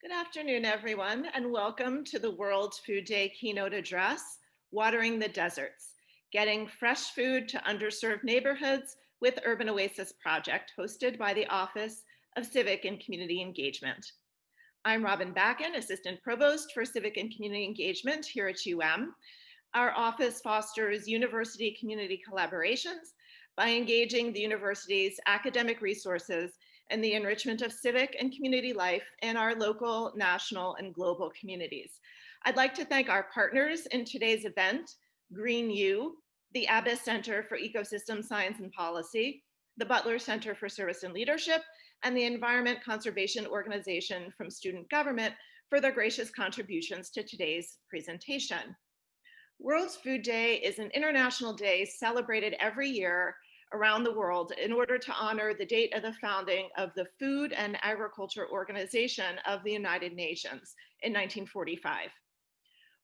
Good afternoon, everyone, and welcome to the World Food Day keynote address, Watering the Deserts, Getting Fresh Food to Underserved Neighborhoods with Urban Oasis Project, hosted by the Office of Civic and Community Engagement. I'm Robin Backen, Assistant Provost for Civic and Community Engagement here at UM. Our office fosters university community collaborations by engaging the university's academic resources and the enrichment of civic and community life in our local, national, and global communities. I'd like to thank our partners in today's event, Green U, the Abbess Center for Ecosystem Science and Policy, the Butler Center for Service and Leadership, and the Environment Conservation Organization from Student Government for their gracious contributions to today's presentation. World Food Day is an international day celebrated every year around the world in order to honor the date of the founding of the Food and Agriculture Organization of the United Nations in 1945.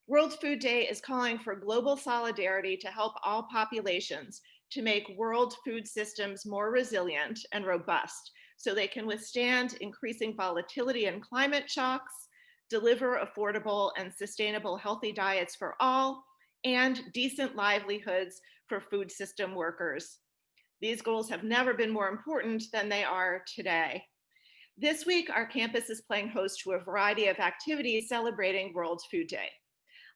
World Food Day is calling for global solidarity to help all populations to make world food systems more resilient and robust so they can withstand increasing volatility and climate shocks, deliver affordable and sustainable healthy diets for all, and decent livelihoods for food system workers. These goals have never been more important than they are today. This week, our campus is playing host to a variety of activities celebrating World Food Day.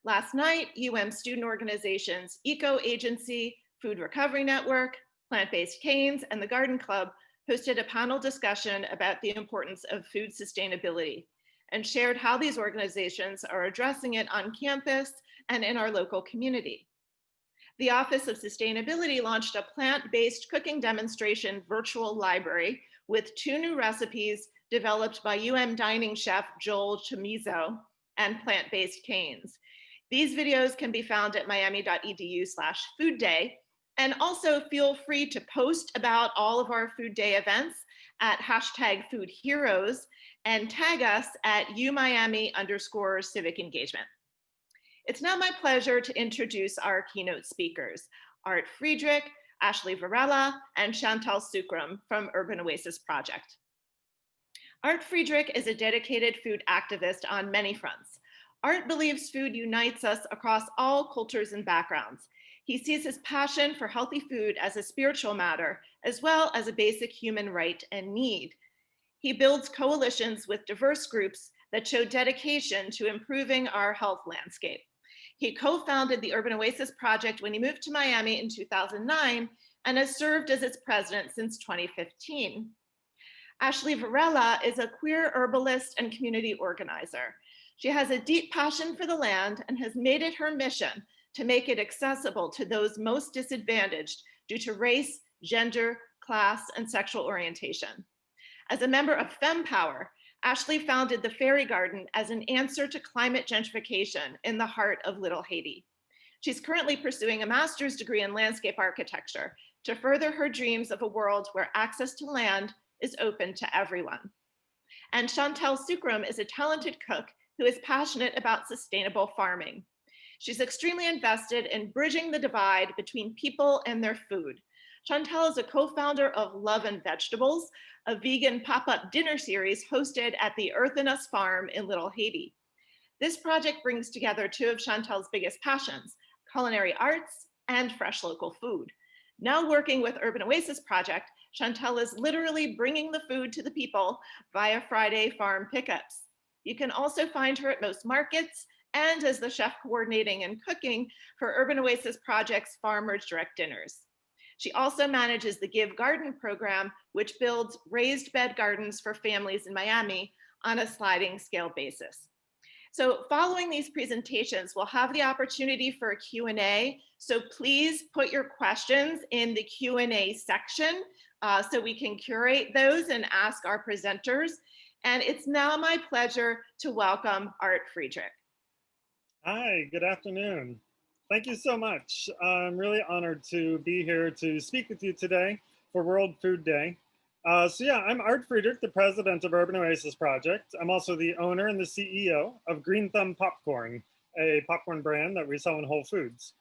Last night, student organizations Eco Agency, Food Recovery Network, Plant-Based Canes, and the Garden Club hosted a panel discussion about the importance of food sustainability and shared how these organizations are addressing it on campus and in our local community. The Office of Sustainability launched a plant-based cooking demonstration virtual library with 2 new recipes developed by dining chef Joel Chamizo and Plant-Based Canes. These videos can be found at miami.edu/foodday, and also feel free to post about all of our Food Day events at #foodheroes and tag us at umiami_civic engagement. It's now my pleasure to introduce our keynote speakers, Art Friedrich, Ashley Varela, and Chantal Sukram from Urban Oasis Project. Art Friedrich is a dedicated food activist on many fronts. Art believes food unites us across all cultures and backgrounds. He sees his passion for healthy food as a spiritual matter, as well as a basic human right and need. He builds coalitions with diverse groups that show dedication to improving our health landscape. He co-founded the Urban Oasis Project when he moved to Miami in 2009 and has served as its president since 2015. Ashley Varela is a queer herbalist and community organizer. She has a deep passion for the land and has made it her mission to make it accessible to those most disadvantaged due to race, gender, class, and sexual orientation. As a member of FemPower, Ashley founded the Fairy Garden as an answer to climate gentrification in the heart of Little Haiti. She's currently pursuing a master's degree in landscape architecture to further her dreams of a world where access to land is open to everyone. And Chantal Sukram is a talented cook who is passionate about sustainable farming. She's extremely invested in bridging the divide between people and their food. Chantal is a co-founder of Love and Vegetables, a vegan pop-up dinner series hosted at the Earth in Us farm in Little Haiti. This project brings together 2 of Chantal's biggest passions, culinary arts and fresh local food. Now working with Urban Oasis Project, Chantal is literally bringing the food to the people via Friday farm pickups. You can also find her at most markets and as the chef coordinating and cooking for Urban Oasis Project's Farmers Direct Dinners. She also manages the Give Garden program, which builds raised bed gardens for families in Miami on a sliding scale basis. So following these presentations, we'll have the opportunity for a Q&A. So please put your questions in the Q&A section so we can curate those and ask our presenters. And it's now my pleasure to welcome Art Friedrich. Hi, good afternoon. Thank you so much. I'm really honored to be here to speak with you today for World Food Day. I'm Art Friedrich, the president of Urban Oasis Project. I'm also the owner and the CEO of Green Thumb Popcorn, a popcorn brand that we sell in Whole Foods.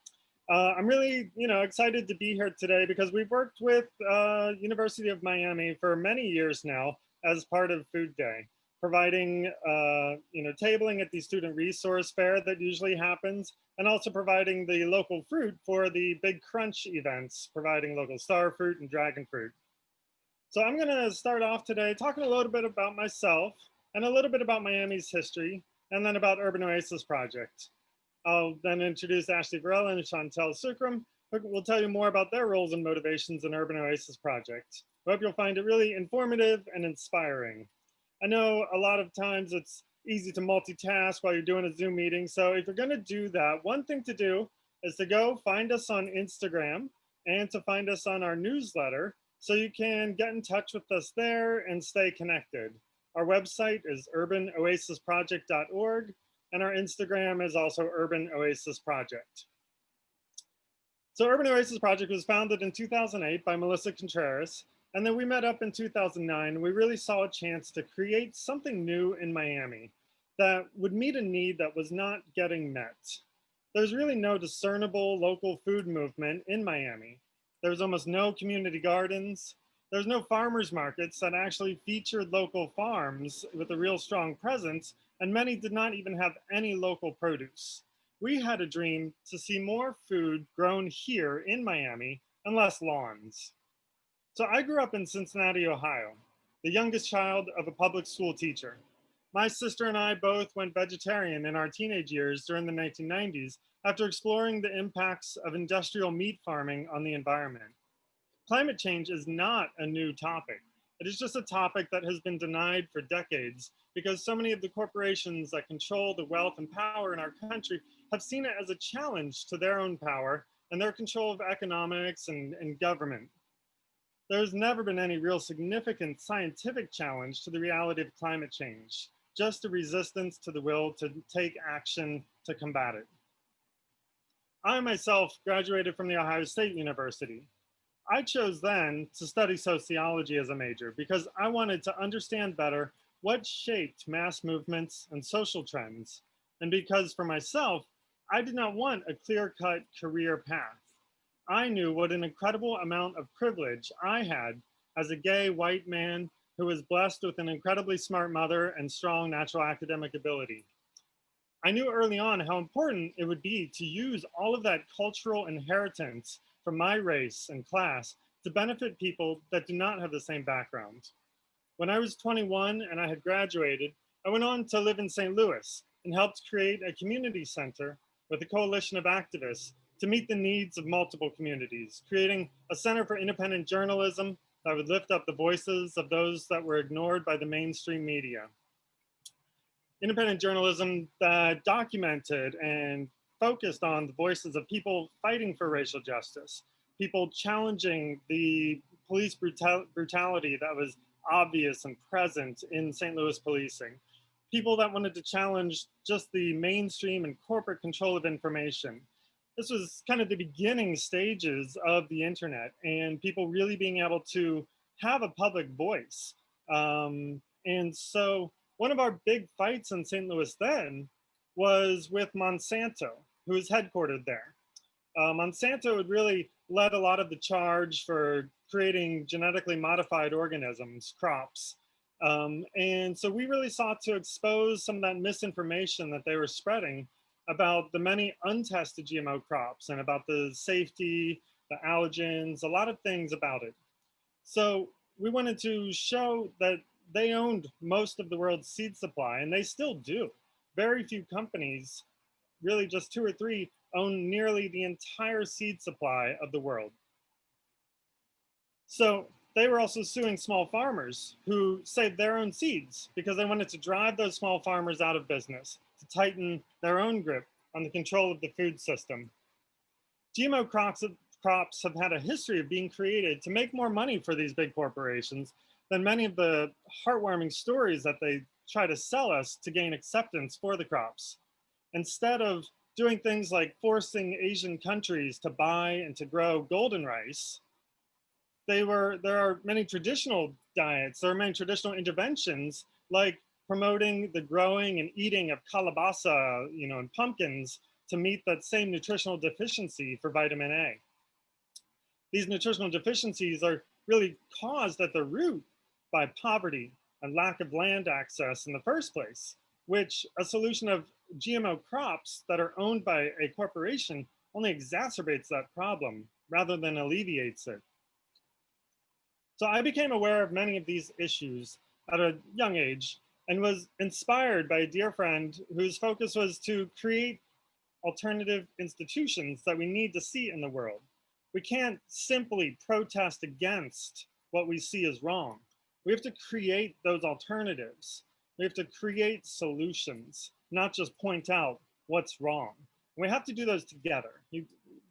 I'm really, excited to be here today because we've worked with University of Miami for many years now as part of Food Day. providing tabling at the student resource fair that usually happens, and also providing the local fruit for the big crunch events, providing local star fruit and dragon fruit. So I'm going to start off today talking a little bit about myself and a little bit about Miami's history, and then about Urban Oasis Project. I'll then introduce Ashley Varela and Chantel Sukram, who will tell you more about their roles and motivations in Urban Oasis Project. I hope you'll find it really informative and inspiring. I know a lot of times it's easy to multitask while you're doing a Zoom meeting. So if you're going to do that, one thing to do is to go find us on Instagram and to find us on our newsletter so you can get in touch with us there and stay connected. Our website is urbanoasisproject.org, and our Instagram is also Urban Oasis Project. So Urban Oasis Project was founded in 2008 by Melissa Contreras, and then we met up in 2009. We really saw a chance to create something new in Miami that would meet a need that was not getting met. There's really no discernible local food movement in Miami. There's almost no community gardens. There's no farmers markets that actually featured local farms with a real strong presence, and many did not even have any local produce. We had a dream to see more food grown here in Miami and less lawns. So I grew up in Cincinnati, Ohio, the youngest child of a public school teacher. My sister and I both went vegetarian in our teenage years during the 1990s after exploring the impacts of industrial meat farming on the environment. Climate change is not a new topic. It is just a topic that has been denied for decades because so many of the corporations that control the wealth and power in our country have seen it as a challenge to their own power and their control of economics and government. There's never been any real significant scientific challenge to the reality of climate change, just a resistance to the will to take action to combat it. I myself graduated from the Ohio State University. I chose then to study sociology as a major because I wanted to understand better what shaped mass movements and social trends, and because for myself, I did not want a clear-cut career path. I knew what an incredible amount of privilege I had as a gay white man who was blessed with an incredibly smart mother and strong natural academic ability. I knew early on how important it would be to use all of that cultural inheritance from my race and class to benefit people that do not have the same background. When I was 21 and I had graduated, I went on to live in St. Louis and helped create a community center with a coalition of activists to meet the needs of multiple communities, creating a center for independent journalism that would lift up the voices of those that were ignored by the mainstream media. Independent journalism that documented and focused on the voices of people fighting for racial justice, people challenging the police brutality that was obvious and present in St. Louis policing, people that wanted to challenge just the mainstream and corporate control of information. This was kind of the beginning stages of the internet and people really being able to have a public voice. And so one of our big fights in St. Louis then was with Monsanto, who is headquartered there. Monsanto had really led a lot of the charge for creating genetically modified organisms, crops. And so we really sought to expose some of that misinformation that they were spreading about the many untested GMO crops and about the safety, the allergens, a lot of things about it. So we wanted to show that they owned most of the world's seed supply, and they still do. Very few companies, really just 2 or 3, own nearly the entire seed supply of the world. So they were also suing small farmers who saved their own seeds because they wanted to drive those small farmers out of business, to tighten their own grip on the control of the food system. GMO crops have had a history of being created to make more money for these big corporations than many of the heartwarming stories that they try to sell us to gain acceptance for the crops. Instead of doing things like forcing Asian countries to buy and to grow golden rice, there are many traditional diets, there are many traditional interventions like promoting the growing and eating of kalabasa, and pumpkins to meet that same nutritional deficiency for vitamin A. These nutritional deficiencies are really caused at the root by poverty, and lack of land access in the first place, which a solution of GMO crops that are owned by a corporation only exacerbates that problem rather than alleviates it. So I became aware of many of these issues at a young age and was inspired by a dear friend whose focus was to create alternative institutions that we need to see in the world. We can't simply protest against what we see as wrong. We have to create those alternatives. We have to create solutions, not just point out what's wrong. We have to do those together.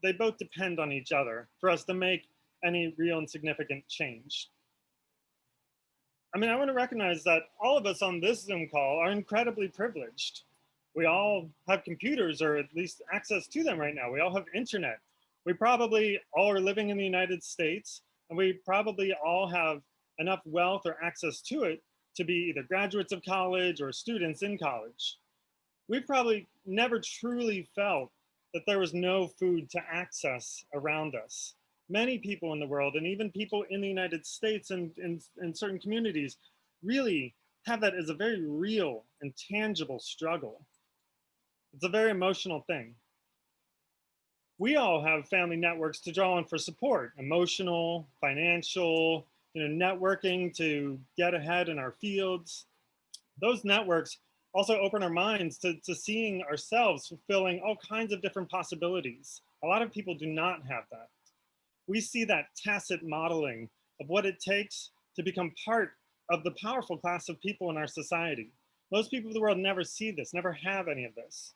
They both depend on each other for us to make any real and significant change. I mean, I want to recognize that all of us on this Zoom call are incredibly privileged. We all have computers, or at least access to them right now. We all have internet. We probably all are living in the United States, and we probably all have enough wealth or access to it to be either graduates of college or students in college. We've probably never truly felt that there was no food to access around us. Many people in the world, and even people in the United States and in certain communities, really have that as a very real and tangible struggle. It's a very emotional thing. We all have family networks to draw on for support, emotional, financial, networking to get ahead in our fields. Those networks also open our minds to seeing ourselves fulfilling all kinds of different possibilities. A lot of people do not have that. We see that tacit modeling of what it takes to become part of the powerful class of people in our society. Most people of the world never see this, never have any of this.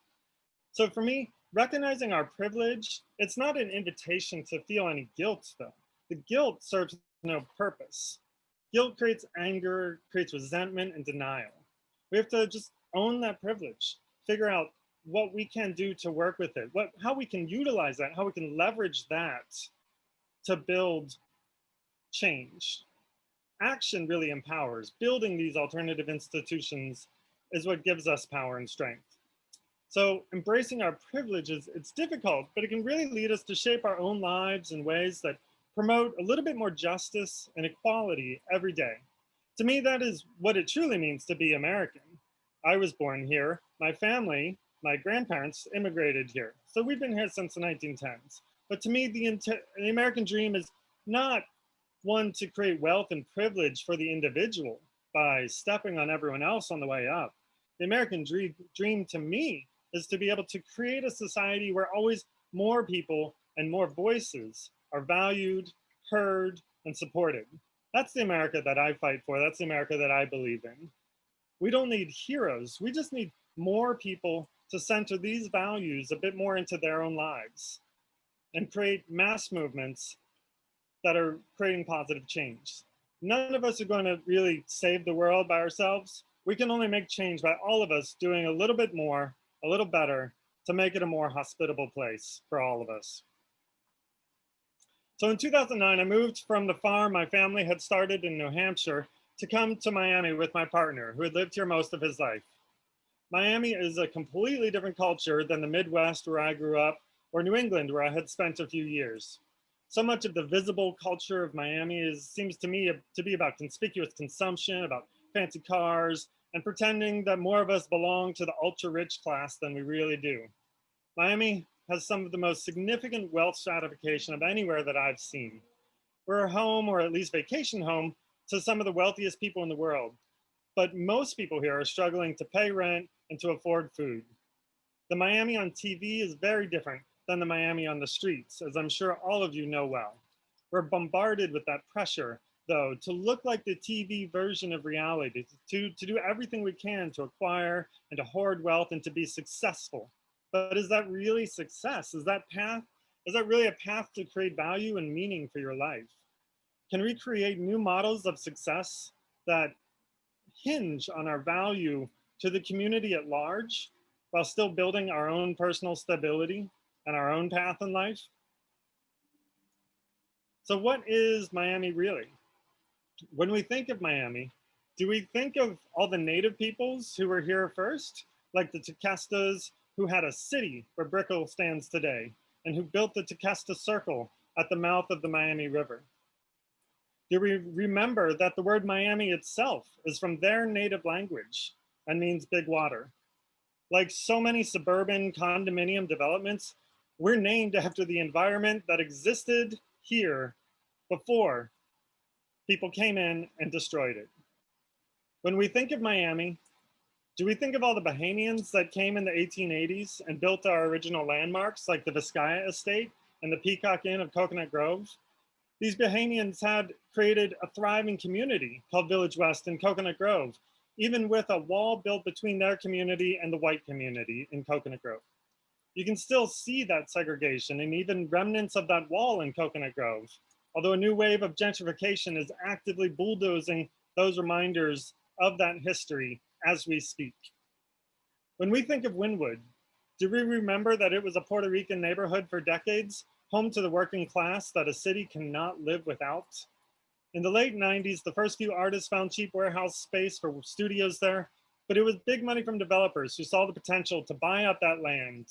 So for me, recognizing our privilege, it's not an invitation to feel any guilt though. The guilt serves no purpose. Guilt creates anger, creates resentment and denial. We have to just own that privilege, figure out what we can do to work with it, how we can utilize that, how we can leverage that to build change. Action really empowers. Building these alternative institutions is what gives us power and strength. So embracing our privileges, it's difficult, but it can really lead us to shape our own lives in ways that promote a little bit more justice and equality every day. To me, that is what it truly means to be American. I was born here. My family, my grandparents immigrated here. So we've been here since the 1910s. But to me, the American dream is not one to create wealth and privilege for the individual by stepping on everyone else on the way up. The American dream to me is to be able to create a society where always more people and more voices are valued, heard, and supported. That's the America that I fight for. That's the America that I believe in. We don't need heroes. We just need more people to center these values a bit more into their own lives and create mass movements that are creating positive change. None of us are going to really save the world by ourselves. We can only make change by all of us doing a little bit more, a little better, to make it a more hospitable place for all of us. So in 2009, I moved from the farm my family had started in New Hampshire to come to Miami with my partner, who had lived here most of his life. Miami is a completely different culture than the Midwest where I grew up, or New England where I had spent a few years. So much of the visible culture of Miami seems to me to be about conspicuous consumption, about fancy cars, and pretending that more of us belong to the ultra-rich class than we really do. Miami has some of the most significant wealth stratification of anywhere that I've seen. We're a home, or at least vacation home, to some of the wealthiest people in the world. But most people here are struggling to pay rent and to afford food. The Miami on TV is very different than the Miami on the streets, as I'm sure all of you know well. We're bombarded with that pressure, though, to look like the TV version of reality, to do everything we can to acquire and to hoard wealth and to be successful. But is that really success? Is that really a path to create value and meaning for your life? Can we create new models of success that hinge on our value to the community at large while still building our own personal stability and our own path in life? So what is Miami really? When we think of Miami, do we think of all the native peoples who were here first, like the Tequestas, who had a city where Brickell stands today, and who built the Tequesta Circle at the mouth of the Miami River? Do we remember that the word Miami itself is from their native language and means big water? Like so many suburban condominium developments, we're named after the environment that existed here before people came in and destroyed it. When we think of Miami, do we think of all the Bahamians that came in the 1880s and built our original landmarks like the Vizcaya Estate and the Peacock Inn of Coconut Grove? These Bahamians had created a thriving community called Village West in Coconut Grove, even with a wall built between their community and the white community in Coconut Grove. You can still see that segregation and even remnants of that wall in Coconut Grove, although a new wave of gentrification is actively bulldozing those reminders of that history as we speak. When we think of Wynwood, do we remember that it was a Puerto Rican neighborhood for decades, home to the working class that a city cannot live without? In the late 90s, the first few artists found cheap warehouse space for studios there, but it was big money from developers who saw the potential to buy up that land,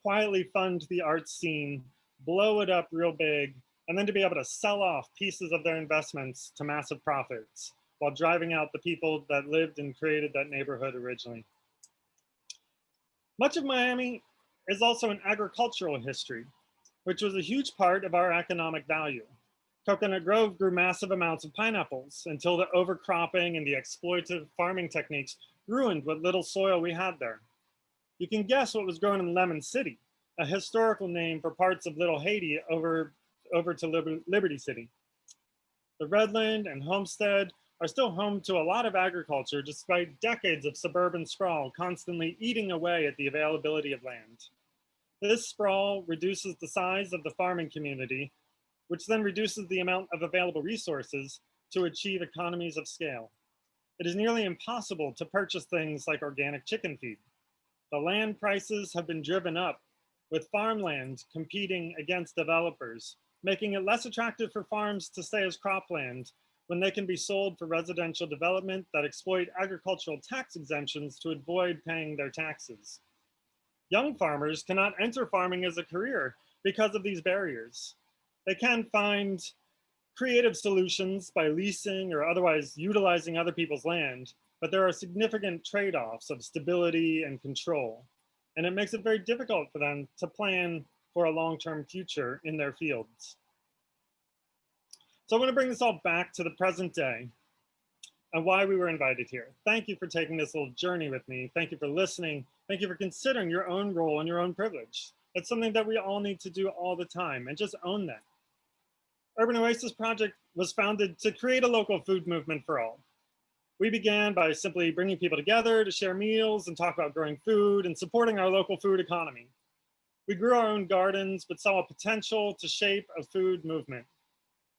quietly fund the art scene, blow it up real big, and then to be able to sell off pieces of their investments to massive profits while driving out the people that lived and created that neighborhood originally. Much of Miami is also an agricultural history, which was a huge part of our economic value. Coconut Grove grew massive amounts of pineapples until the overcropping and the exploitative farming techniques ruined what little soil we had there. You can guess what was grown in Lemon City, a historical name for parts of Little Haiti over to Liberty City. The Redland and Homestead are still home to a lot of agriculture despite decades of suburban sprawl constantly eating away at the availability of land. This sprawl reduces the size of the farming community, which then reduces the amount of available resources to achieve economies of scale. It is nearly impossible to purchase things like organic chicken feed. The land prices have been driven up, with farmland competing against developers, making it less attractive for farms to stay as cropland when they can be sold for residential development that exploit agricultural tax exemptions to avoid paying their taxes. Young farmers cannot enter farming as a career because of these barriers. They can find creative solutions by leasing or otherwise utilizing other people's land, but there are significant trade-offs of stability and control, and it makes it very difficult for them to plan for a long-term future in their fields. So I want to bring this all back to the present day and why we were invited here. Thank you for taking this little journey with me. Thank you for listening. Thank you for considering your own role and your own privilege. It's something that we all need to do all the time, and just own that. Urban Oasis Project was founded to create a local food movement for all. We began by simply bringing people together to share meals and talk about growing food and supporting our local food economy. We grew our own gardens, but saw a potential to shape a food movement.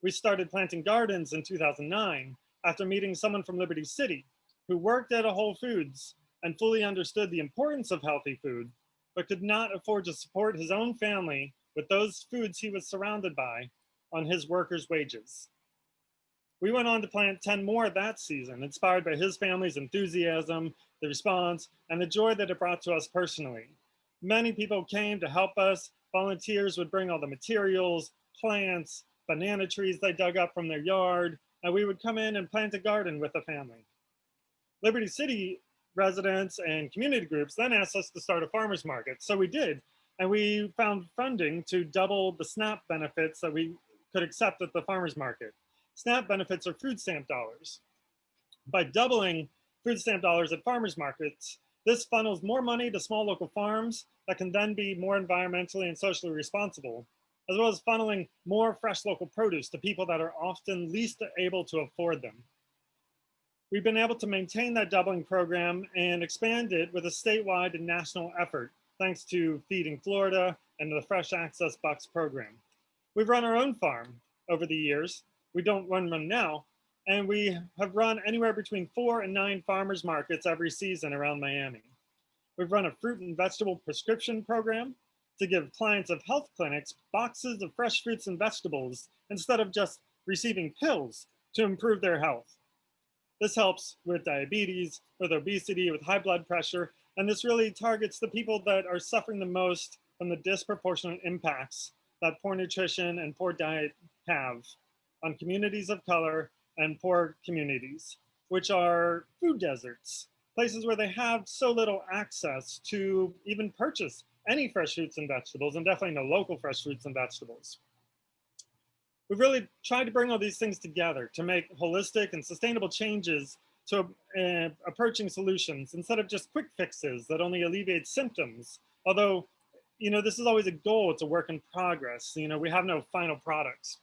We started planting gardens in 2009 after meeting someone from Liberty City who worked at a Whole Foods and fully understood the importance of healthy food, but could not afford to support his own family with those foods he was surrounded by on his workers' wages. We went on to plant 10 more that season, inspired by his family's enthusiasm, the response, and the joy that it brought to us personally. Many people came to help us. Volunteers would bring all the materials, plants, banana trees they dug up from their yard, and we would come in and plant a garden with the family. Liberty City residents and community groups then asked us to start a farmer's market. So we did, and we found funding to double the SNAP benefits that we could accept at the farmer's market. SNAP benefits are food stamp dollars. By doubling food stamp dollars at farmers markets, this funnels more money to small local farms that can then be more environmentally and socially responsible, as well as funneling more fresh local produce to people that are often least able to afford them. We've been able to maintain that doubling program and expand it with a statewide and national effort, thanks to Feeding Florida and the Fresh Access Bucks program. We've run our own farm over the years. We don't run one now, and we have run anywhere between 4 and 9 farmers markets every season around Miami. We've run a fruit and vegetable prescription program to give clients of health clinics boxes of fresh fruits and vegetables instead of just receiving pills to improve their health. This helps with diabetes, with obesity, with high blood pressure, and this really targets the people that are suffering the most from the disproportionate impacts that poor nutrition and poor diet have on communities of color and poor communities, which are food deserts, places where they have so little access to even purchase any fresh fruits and vegetables, and definitely no local fresh fruits and vegetables. We've really tried to bring all these things together to make holistic and sustainable changes to approaching solutions instead of just quick fixes that only alleviate symptoms. Although, this is always a goal, it's a work in progress. We have no final products.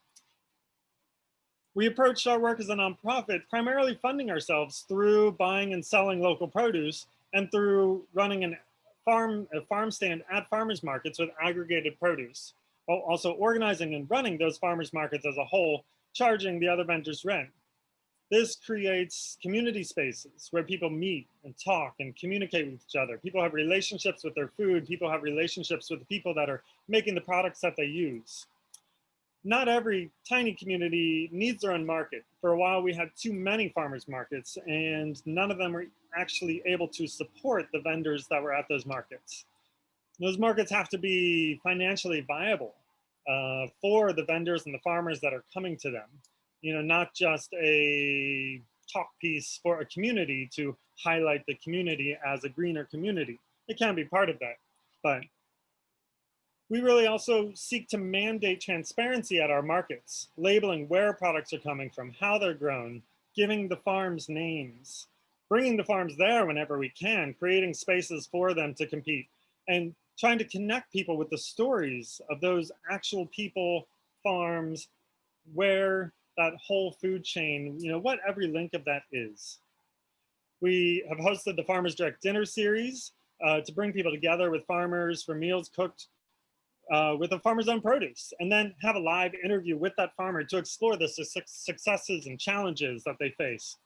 We approach our work as a nonprofit, primarily funding ourselves through buying and selling local produce and through running a farm stand at farmers markets with aggregated produce, while also organizing and running those farmers markets as a whole, charging the other vendors rent. This creates community spaces where people meet and talk and communicate with each other. People have relationships with their food. People have relationships with the people that are making the products that they use. Not every tiny community needs their own market. For a while, we had too many farmers markets, and none of them were actually able to support the vendors that were at those markets. Those markets have to be financially viable for the vendors and the farmers that are coming to them. Not just a talk piece for a community to highlight the community as a greener community. It can be part of that, but we really also seek to mandate transparency at our markets, labeling where products are coming from, how they're grown, giving the farms names, bringing the farms there whenever we can, creating spaces for them to compete, and trying to connect people with the stories of those actual people, farms, where that whole food chain, what every link of that is. We have hosted the Farmers Direct Dinner Series to bring people together with farmers for meals cooked with a farmer's own produce, and then have a live interview with that farmer to explore the successes and challenges that they face.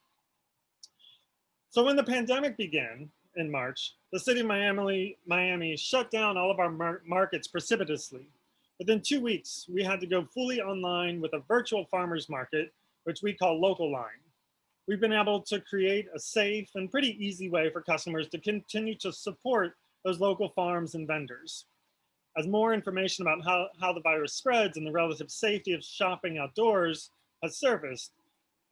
So when the pandemic began in March, the city of Miami shut down all of our markets precipitously. Within 2 weeks, we had to go fully online with a virtual farmers market, which we call Local Line. We've been able to create a safe and pretty easy way for customers to continue to support those local farms and vendors. As more information about how the virus spreads and the relative safety of shopping outdoors has surfaced,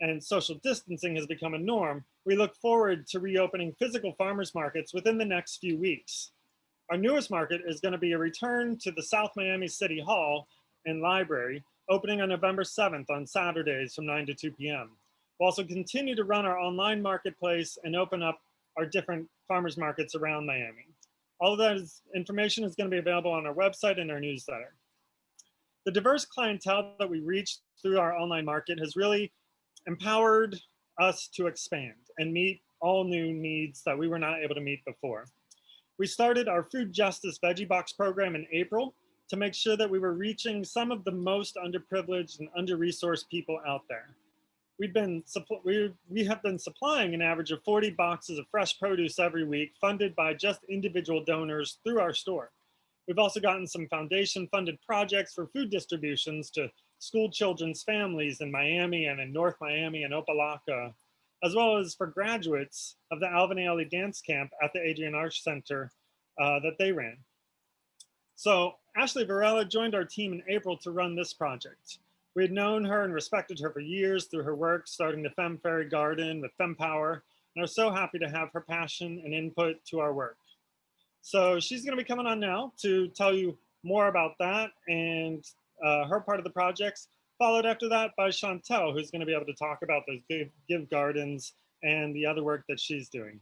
and social distancing has become a norm, we look forward to reopening physical farmers markets within the next few weeks. Our newest market is going to be a return to the South Miami City Hall and Library, opening on November 7th on Saturdays from 9 to 2 p.m. We'll also continue to run our online marketplace and open up our different farmers markets around Miami. All of that information is going to be available on our website and our newsletter. The diverse clientele that we reached through our online market has really empowered us to expand and meet all new needs that we were not able to meet before. We started our food justice veggie box program in April to make sure that we were reaching some of the most underprivileged and under-resourced people out there. We have been supplying an average of 40 boxes of fresh produce every week, funded by just individual donors through our store. We've also gotten some foundation-funded projects for food distributions to school children's families in Miami and in North Miami and Opelika, as well as for graduates of the Alvin Ailey Dance Camp at the Adrian Arch Center that they ran. So Ashley Varela joined our team in April to run this project. We had known her and respected her for years through her work starting the Femme Fairy Garden with FemPower, and are so happy to have her passion and input to our work. So she's going to be coming on now to tell you more about that and her part of the projects, followed after that by Chantel, who's going to be able to talk about those Give Gardens and the other work that she's doing.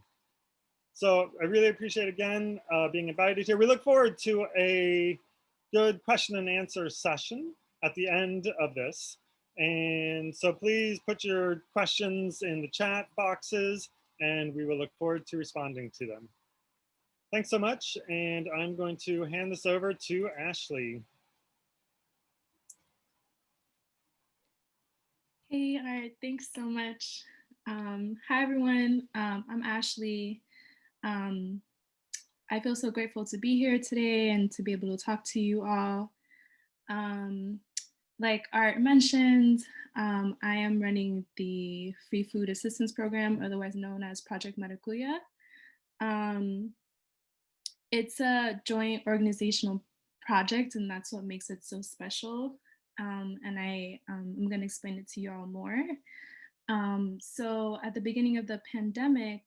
So I really appreciate, again, being invited here. We look forward to a good question and answer session at the end of this. And so please put your questions in the chat boxes and we will look forward to responding to them. Thanks so much. And I'm going to hand this over to Ashley. Hey, all right, thanks so much. Hi, everyone. I'm Ashley. I feel so grateful to be here today and to be able to talk to you all. Like Art mentioned, I am running the Free Food Assistance Program, otherwise known as Project Maracuya. It's a joint organizational project, and that's what makes it so special. and I'm going to explain it to you all more. So at the beginning of the pandemic,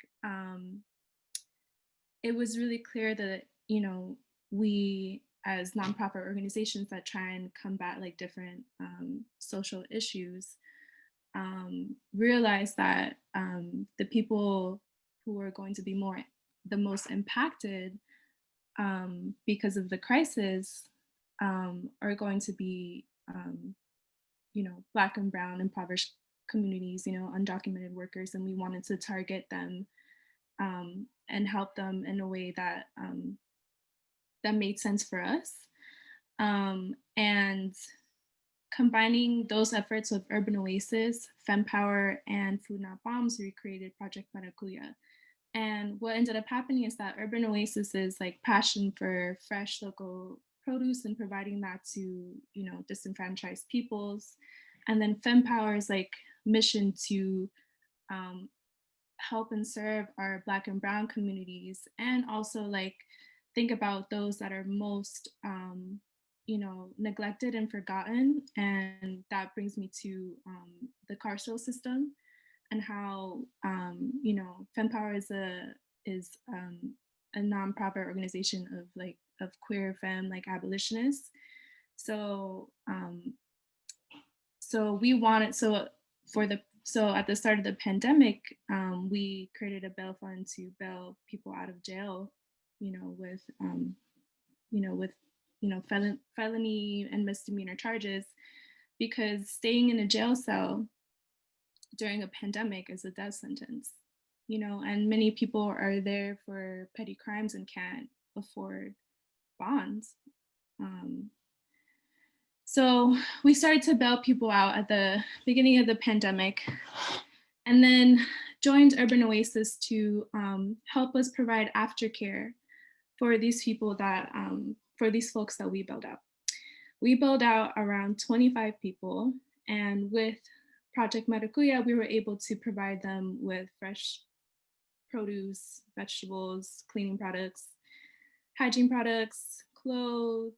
it was really clear that, you know, we as nonprofit organizations that try and combat like different social issues realize that the people who are going to be the most impacted because of the crisis are going to be, you know, Black and Brown impoverished communities, you know, undocumented workers, and we wanted to target them and help them in a way that that made sense for us. And combining those efforts with Urban Oasis, FemPower, and Food Not Bombs, we created Project Maracuya. And what ended up happening is that Urban Oasis's like passion for fresh local produce and providing that to, you know, disenfranchised peoples, and then FemPower's like mission to help and serve our Black and Brown communities, and also like think about those that are most you know, neglected and forgotten. And that brings me to the carceral system and how you know, FemPower is a nonprofit organization of queer femme like abolitionists. So so we wanted so at the start of the pandemic, we created a bail fund to bail people out of jail, you know, with felony and misdemeanor charges, because staying in a jail cell during a pandemic is a death sentence, you know, and many people are there for petty crimes and can't afford bonds. So we started to bail people out at the beginning of the pandemic, and then joined Urban Oasis to help us provide aftercare for these people that, for these folks that we bailed out. We bailed out around 25 people, and with Project Maracuya, we were able to provide them with fresh produce, vegetables, cleaning products, hygiene products, clothing,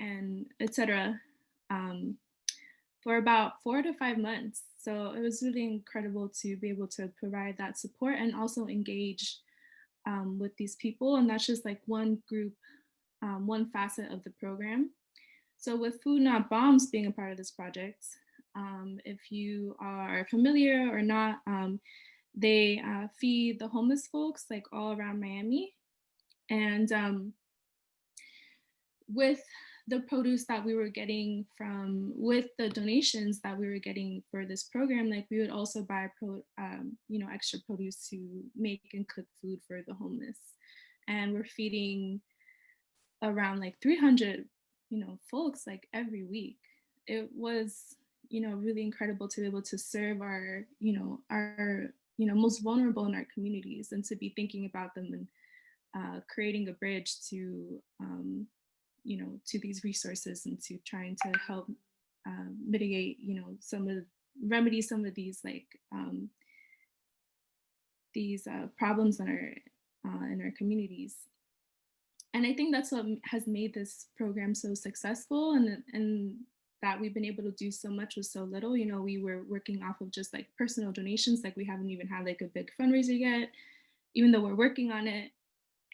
and etc. For about 4 to 5 months. So it was really incredible to be able to provide that support and also engage with these people. And that's just like one group, one facet of the program. So with Food Not Bombs being a part of this project, if you are familiar or not, they feed the homeless folks like all around Miami. And with the produce that we were getting with the donations that we were getting for this program, like we would also buy you know, extra produce to make and cook food for the homeless. And we're feeding around like 300, you know, folks like every week. It was, you know, really incredible to be able to serve our most vulnerable in our communities, and to be thinking about them and creating a bridge to you know, to these resources, and to trying to help mitigate, you know, remedy some of these like problems in our communities. And I think that's what has made this program so successful, and that we've been able to do so much with so little. You know, we were working off of just like personal donations, like we haven't even had like a big fundraiser yet, even though we're working on it.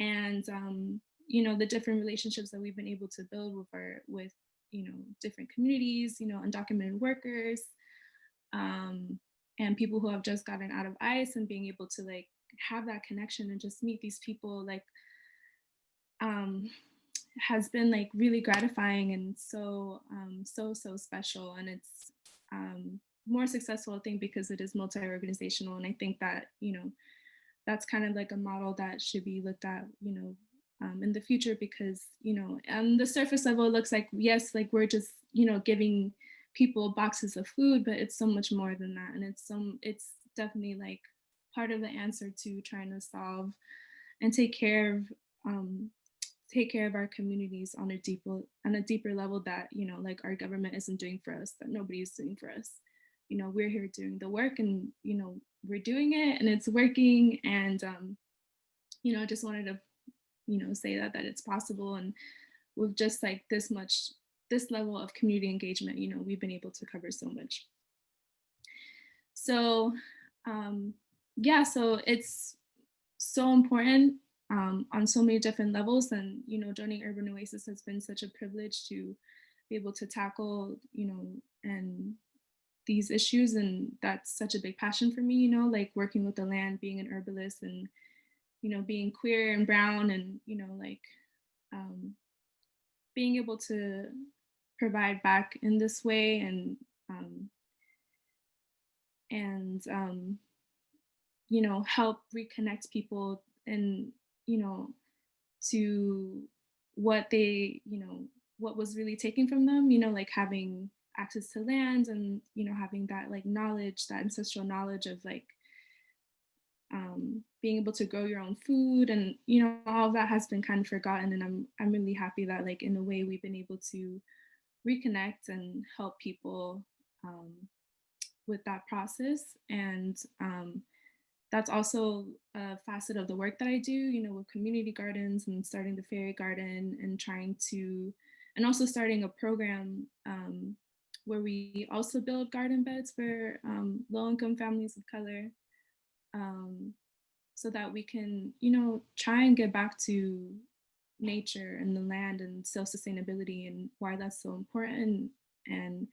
And you know, the different relationships that we've been able to build with you know, different communities, you know, undocumented workers, and people who have just gotten out of ICE, and being able to like have that connection and just meet these people, like has been like really gratifying and so special. And it's more successful, I think, because it is multi-organizational. And I think that, you know, that's kind of like a model that should be looked at, you know, in the future, because, you know, on the surface level, it looks like, yes, like we're just, you know, giving people boxes of food, but it's so much more than that. And it's definitely like part of the answer to trying to solve and take care of our communities on a deeper level that, you know, like our government isn't doing for us, that nobody is doing for us. You know, we're here doing the work, and, you know, we're doing it and it's working. And you know, I just wanted to, you know, say that it's possible, and with just like this much this level of community engagement, you know, we've been able to cover so much. So yeah, so it's so important on so many different levels. And, you know, joining Urban Oasis has been such a privilege to be able to tackle, you know, and these issues. And that's such a big passion for me, you know, like working with the land, being an herbalist, and, you know, being queer and brown, and, you know, like being able to provide back in this way, and you know, help reconnect people, and, you know, to what they, you know, what was really taken from them, you know, like having access to land, and, you know, having that like knowledge, that ancestral knowledge of like being able to grow your own food, and, you know, all of that has been kind of forgotten. And I'm really happy that, like, in a way, we've been able to reconnect and help people with that process. And that's also a facet of the work that I do, you know, with community gardens and starting the fairy garden, and trying to, and also starting a program where we also build garden beds for low-income families of color, so that we can, you know, try and get back to nature and the land and self-sustainability, and why that's so important, and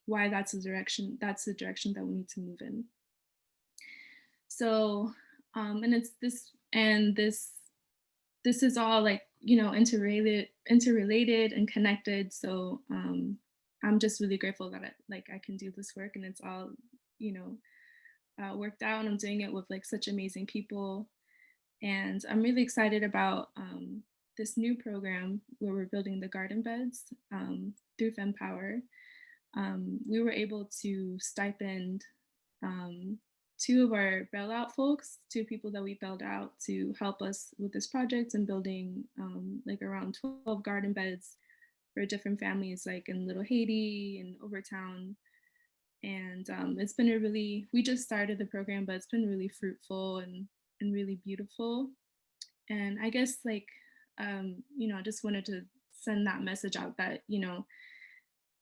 why that's the direction that we need to move in. So and it's this, and this is all, like, you know, interrelated and connected. So I'm just really grateful that I can do this work, and it's all, you know, worked out, and I'm doing it with like such amazing people. And I'm really excited about this new program where we're building the garden beds through FemPower. We were able to stipend two of our bailout folks, two people that we bailed out, to help us with this project and building like around 12 garden beds for different families, like in Little Haiti and Overtown. And it's been we just started the program, but it's been really fruitful and really beautiful. And I guess, like, you know, I just wanted to send that message out, that, you know,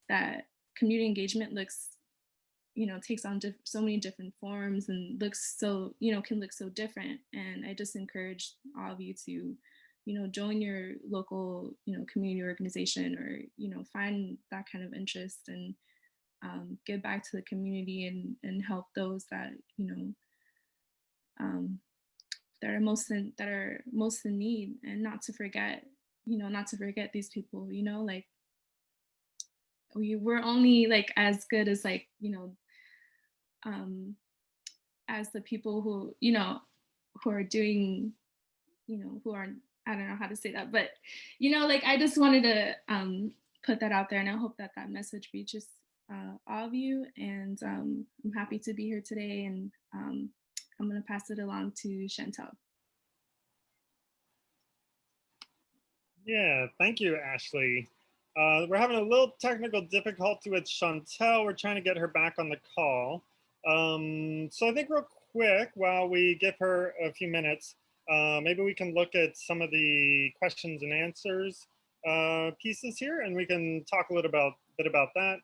that community engagement looks, you know, takes on so many different forms, and looks so, you know, can look so different. And I just encourage all of you to, you know, join your local, you know, community organization, or, you know, find that kind of interest, and give back to the community, and help those that, you know, that are most in need. And not to forget, you know, not to forget these people, you know, like we're only like as good as, like, you know, as the people who, you know, who are doing, you know, who are, I don't know how to say that, but, you know, like, I just wanted to put that out there, and I hope that that message reaches all of you. And I'm happy to be here today, and I'm going to pass it along to Chantal. Yeah, thank you, Ashley. We're having a little technical difficulty with Chantal. We're trying to get her back on the call. So I think real quick, while we give her a few minutes, maybe we can look at some of the questions and answers pieces here, and we can talk a little bit about that.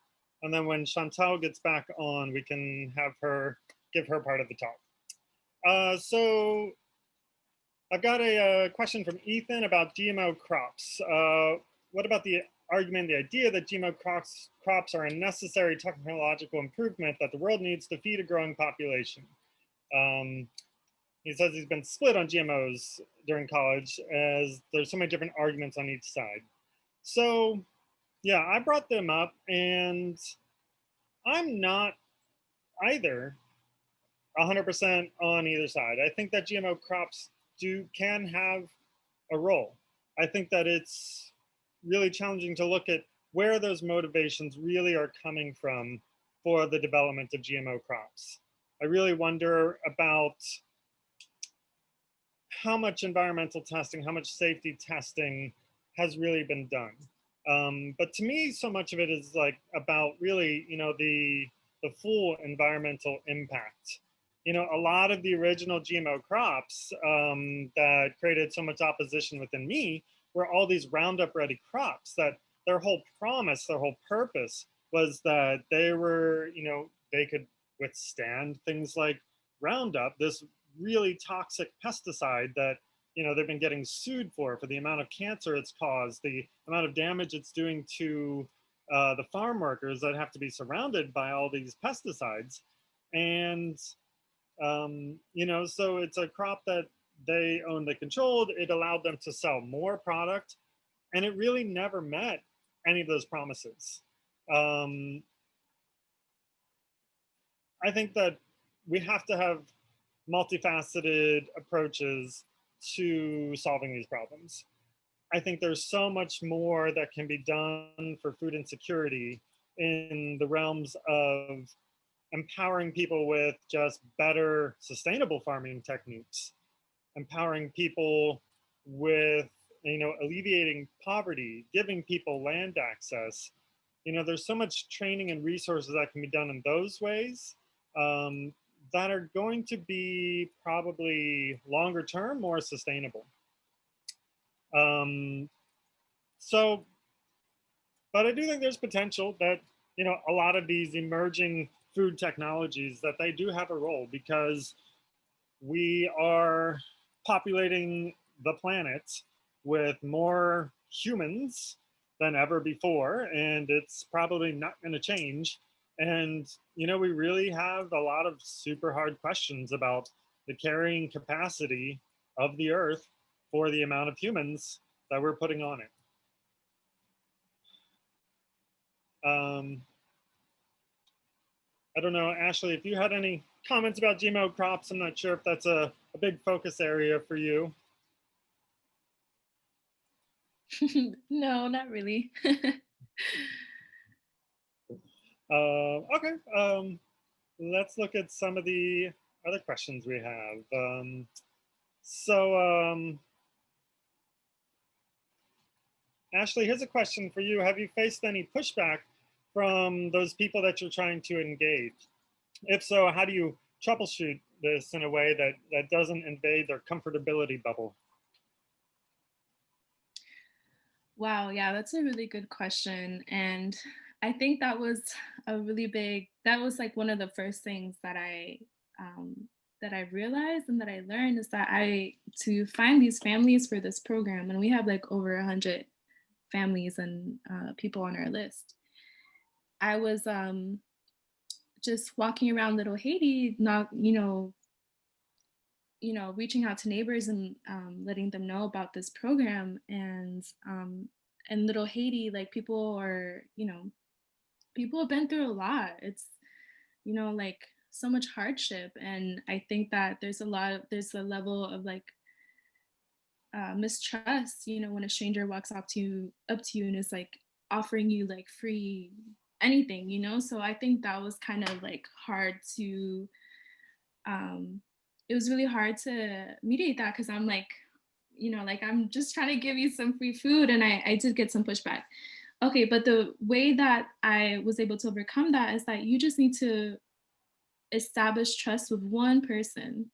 And then when Chantal gets back on, we can have her give her part of the talk. So I've got a question from Ethan about GMO crops. What about the argument, the idea that GMO crops are a necessary technological improvement that the world needs to feed a growing population? He says he's been split on GMOs during college, as there's so many different arguments on each side. So yeah, I brought them up, and I'm not either 100% on either side. I think that GMO crops can have a role. I think that it's really challenging to look at where those motivations really are coming from for the development of GMO crops. I really wonder about how much environmental testing, how much safety testing has really been done. But to me, so much of it is like about really, you know, the full environmental impact. You know, a lot of the original GMO crops that created so much opposition within me were all these Roundup Ready crops that their whole promise, their whole purpose was that they were, they could withstand things like Roundup, this really toxic pesticide that, they've been getting sued for the amount of cancer it's caused, the amount of damage it's doing to the farm workers that have to be surrounded by all these pesticides. And, so it's a crop that they owned, they controlled. It allowed them to sell more product, and it really never met any of those promises. I think that we have to have multifaceted approaches to solving these problems. I think there's so much more that can be done for food insecurity in the realms of empowering people with just better sustainable farming techniques, empowering people with, alleviating poverty, giving people land access. There's so much training and resources that can be done in those ways that are going to be probably longer term, more sustainable. So, but I do think there's potential that, a lot of these emerging food technologies, that they do have a role, because we are populating the planet with more humans than ever before, and it's probably not going to change. And, we really have a lot of super hard questions about the carrying capacity of the earth for the amount of humans that we're putting on it. I don't know, Ashley, if you had any comments about GMO crops. I'm not sure if that's a big focus area for you. No, not really. Okay, let's look at some of the other questions we have. Ashley, here's a question for you. Have you faced any pushback from those people that you're trying to engage? If so, how do you troubleshoot this in a way that doesn't invade their comfortability bubble? Wow, yeah, that's a really good question. And I think that was that was like one of the first things that I realized and that I learned, is that to find these families for this program, and we have like over 100 families and people on our list. I was just walking around Little Haiti, not, reaching out to neighbors and letting them know about this program. And Little Haiti, like people have been through a lot. It's, like so much hardship. And I think that there's a level of like mistrust, when a stranger walks up to you and is like offering you like free anything, So I think that was kind of like hard to it was really hard to mediate that, because I'm like, like I'm just trying to give you some free food, and I did get some pushback. Okay, but the way that I was able to overcome that is that you just need to establish trust with one person.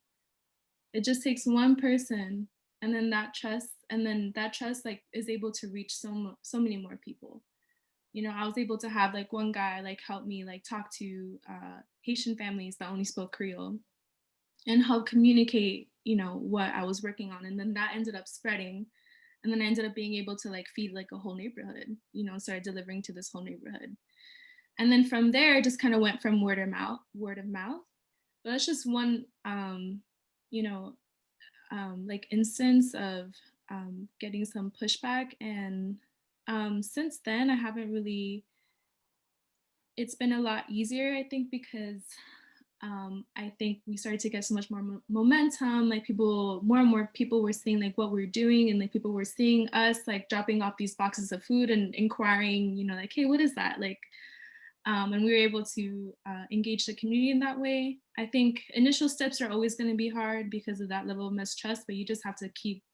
It just takes one person, and then that trust like is able to reach so many more people. I was able to have like one guy like help me like talk to Haitian families that only spoke Creole, and help communicate, what I was working on. And then that ended up spreading. And then I ended up being able to like feed like a whole neighborhood, started delivering to this whole neighborhood. And then from there, it just kind of went from word of mouth. But that's just one, like instance of getting some pushback. And since then, I haven't really, it's been a lot easier, I think, because I think we started to get so much more momentum. Like more and more people were seeing like what we're doing, and like people were seeing us like dropping off these boxes of food and inquiring, like, hey, what is that? Like, and we were able to engage the community in that way. I think initial steps are always going to be hard because of that level of mistrust, but you just have to keep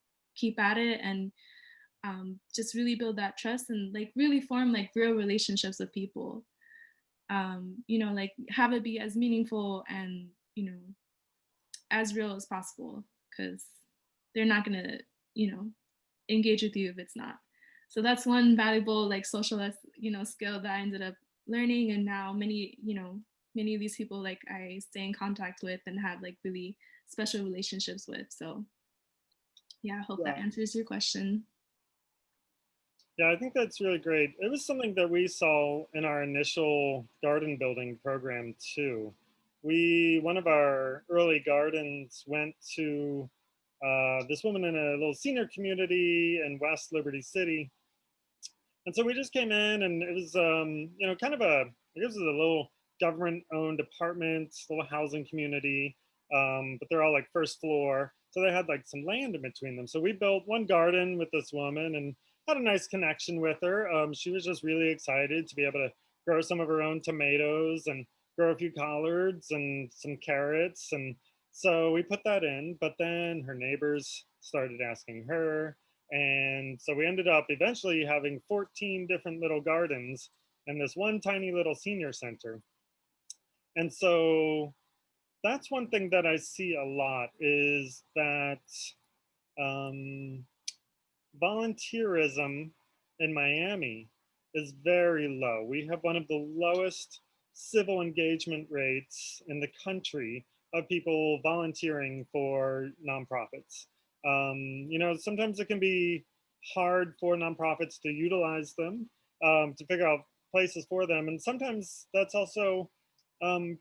at it, and just really build that trust, and like really form like real relationships with people. Like have it be as meaningful and, as real as possible, because they're not gonna, engage with you if it's not. So that's one valuable like social, skill that I ended up learning. And now many of these people like I stay in contact with and have like really special relationships with. So yeah, I hope that Yeah. answers your question. Yeah, I think that's really great. It was something that we saw in our initial garden building program too. One of our early gardens went to this woman in a little senior community in West Liberty City. And so we just came in, and it was, kind of it was a little government-owned apartment, little housing community, but they're all like first floor. So they had like some land in between them. So we built one garden with this woman and had a nice connection with her. She was just really excited to be able to grow some of her own tomatoes and grow a few collards and some carrots. And so we put that in, but then her neighbors started asking her, and so we ended up eventually having 14 different little gardens in this one tiny little senior center. And so that's one thing that I see a lot is that um, volunteerism in Miami is very low. We have one of the lowest civil engagement rates in the country of people volunteering for nonprofits. Sometimes it can be hard for nonprofits to utilize them, to figure out places for them. And sometimes that's also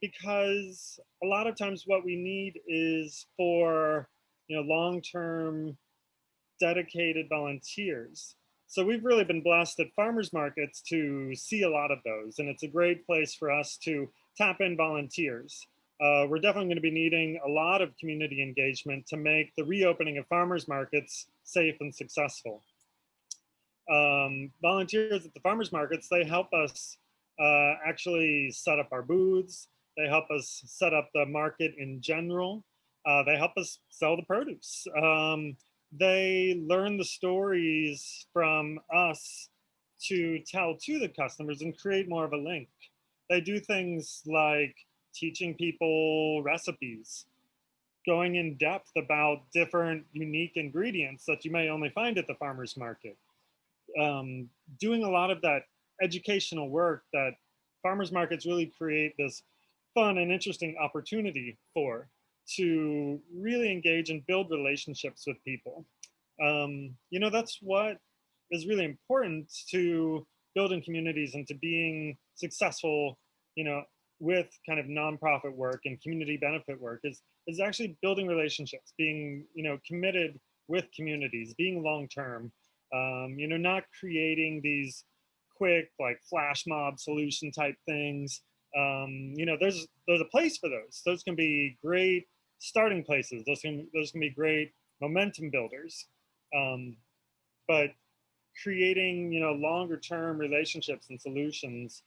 because a lot of times what we need is for long-term dedicated volunteers. So we've really been blessed at farmers markets to see a lot of those, and it's a great place for us to tap in volunteers. We're definitely going to be needing a lot of community engagement to make the reopening of farmers markets safe and successful. Volunteers at the farmers markets, they help us actually set up our booths. They help us set up the market in general. They help us sell the produce. They learn the stories from us to tell to the customers and create more of a link. They do things like teaching people recipes, going in depth about different unique ingredients that you may only find at the farmer's market. Doing a lot of that educational work that farmers markets really create this fun and interesting opportunity for, to really engage and build relationships with people. That's what is really important to building communities and to being successful, with kind of nonprofit work and community benefit work is actually building relationships, being, committed with communities, being long-term, not creating these quick like flash mob solution type things. There's a place for those. Those can be great starting places. Those can be great momentum builders. But creating longer term relationships and solutions,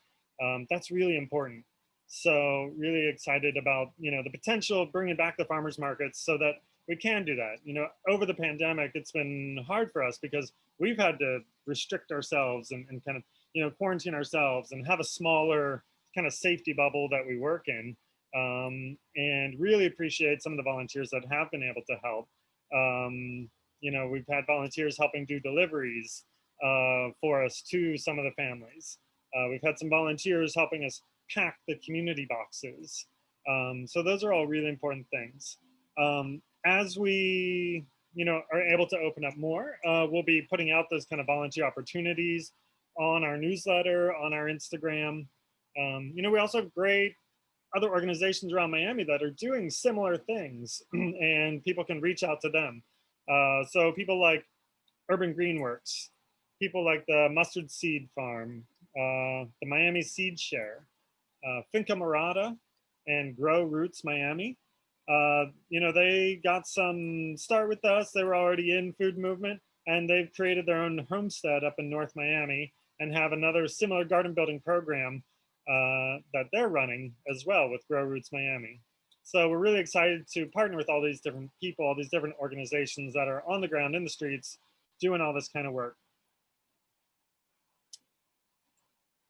that's really important. So really excited about the potential of bringing back the farmers markets so that we can do that. Over the pandemic, it's been hard for us because we've had to restrict ourselves and kind of quarantine ourselves and have a smaller kind of safety bubble that we work in. And really appreciate some of the volunteers that have been able to help. We've had volunteers helping do deliveries for us to some of the families. We've had some volunteers helping us pack the community boxes. So those are all really important things. As we are able to open up more, we'll be putting out those kind of volunteer opportunities on our newsletter, on our Instagram. We also have great other organizations around Miami that are doing similar things, and people can reach out to them. So people like Urban Greenworks, people like the Mustard Seed Farm, the Miami Seed Share, Finca Morada, and Grow Roots Miami. They got some start with us. They were already in food movement, and they've created their own homestead up in North Miami and have another similar garden building program that they're running as well with Grow Roots Miami. So we're really excited to partner with all these different people, all these different organizations that are on the ground in the streets doing all this kind of work.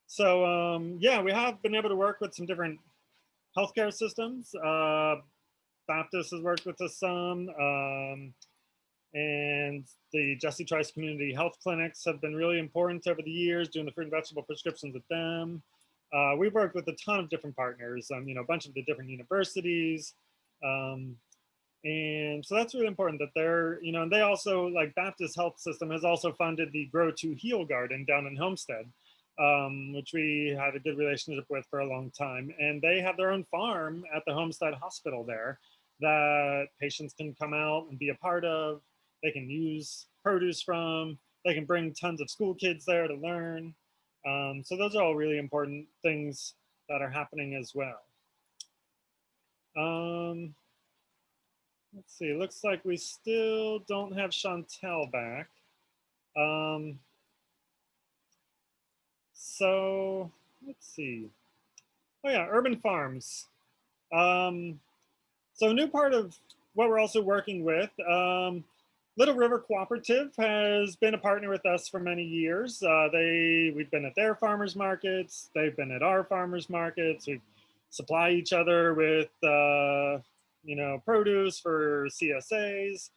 So yeah, we have been able to work with some different healthcare systems. Baptist has worked with us some, and the Jesse Trice Community Health Clinics have been really important over the years, doing the fruit and vegetable prescriptions with them. We've worked with a ton of different partners, you know, a bunch of the different universities. And so that's really important that they're, you know, and they also, like Baptist Health System has also funded the Grow to Heal Garden down in Homestead, which we had a good relationship with for a long time. And they have their own farm at the Homestead Hospital there that patients can come out and be a part of. They can use produce from, they can bring tons of school kids there to learn. So those are all really important things that are happening as well. Let's see, it looks like we still don't have Chantel back. So let's see. Oh yeah, urban farms. So a new part of what we're also working with, Little River Cooperative has been a partner with us for many years. We've been at their farmers markets. They've been at our farmers markets. We supply each other with you know, produce for CSAs.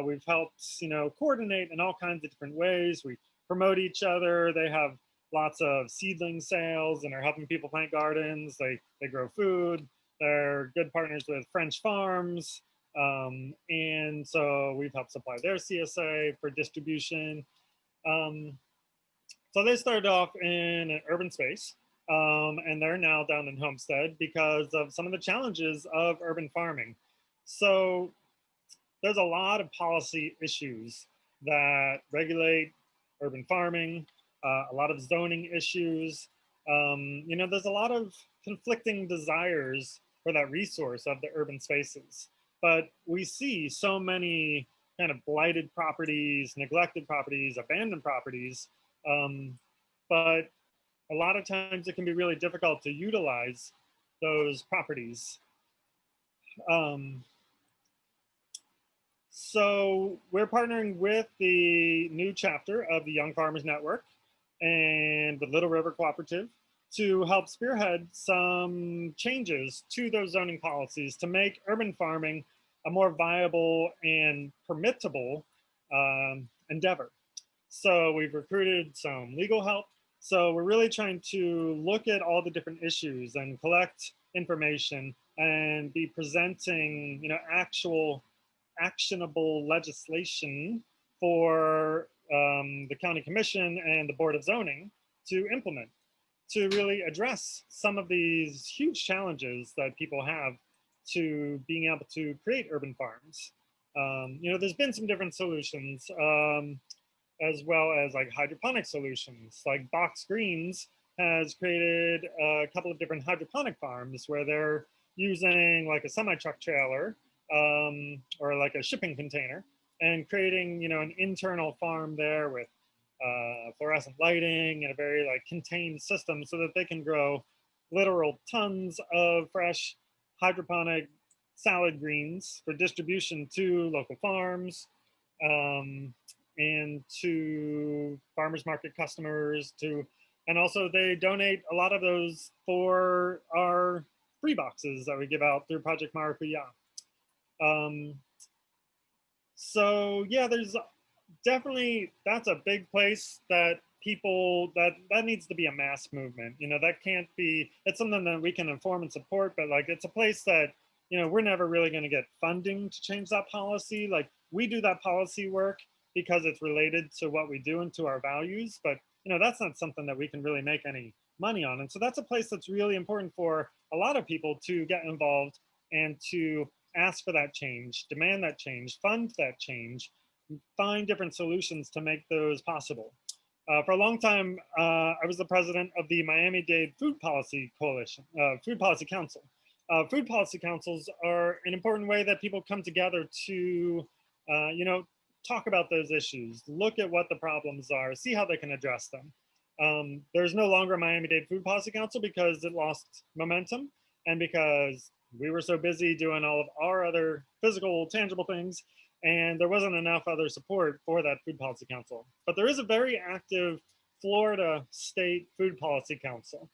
We've helped, you know, coordinate in all kinds of different ways. We promote each other. They have lots of seedling sales and are helping people plant gardens. They grow food. They're good partners with French Farms. And so we've helped supply their CSA for distribution. So they started off in an urban space. And they're now down in Homestead because of some of the challenges of urban farming. So there's a lot of policy issues that regulate urban farming, a lot of zoning issues. You know, there's a lot of conflicting desires for that resource of the urban spaces. But we see so many kind of blighted properties, neglected properties, abandoned properties. But a lot of times it can be really difficult to utilize those properties. So we're partnering with the new chapter of the Young Farmers Network and the Little River Cooperative to help spearhead some changes to those zoning policies to make urban farming a more viable and permittable endeavor. So we've recruited some legal help. So we're really trying to look at all the different issues and collect information and be presenting, you know, actual actionable legislation for the county commission and the board of zoning to implement, to really address some of these huge challenges that people have to being able to create urban farms. You know, there's been some different solutions, as well as like hydroponic solutions. Like Box Greens has created a couple of different hydroponic farms where they're using like a semi-truck trailer or like a shipping container and creating, you know, an internal farm there with fluorescent lighting and a very like contained system so that they can grow literal tons of fresh hydroponic salad greens for distribution to local farms and to farmers market customers and also they donate a lot of those for our free boxes that we give out through Project Maracuya. So yeah, there's definitely, that's a big place that people, that needs to be a mass movement. You know, that can't be, it's something that we can inform and support, but like, it's a place that, you know, we're never really going to get funding to change that policy. Like we do that policy work because it's related to what we do and to our values, but you know, that's not something that we can really make any money on. And so that's a place that's really important for a lot of people to get involved and to ask for that change, demand that change, fund that change, find different solutions to make those possible. For a long time, I was the president of the Miami-Dade Food Policy Coalition, Food Policy Council. Food policy councils are an important way that people come together to, you know, talk about those issues, look at what the problems are, see how they can address them. There's no longer a Miami-Dade Food Policy Council because it lost momentum and because we were so busy doing all of our other physical, tangible things, and there wasn't enough other support for that Food Policy Council. But there is a very active Florida State Food Policy Council.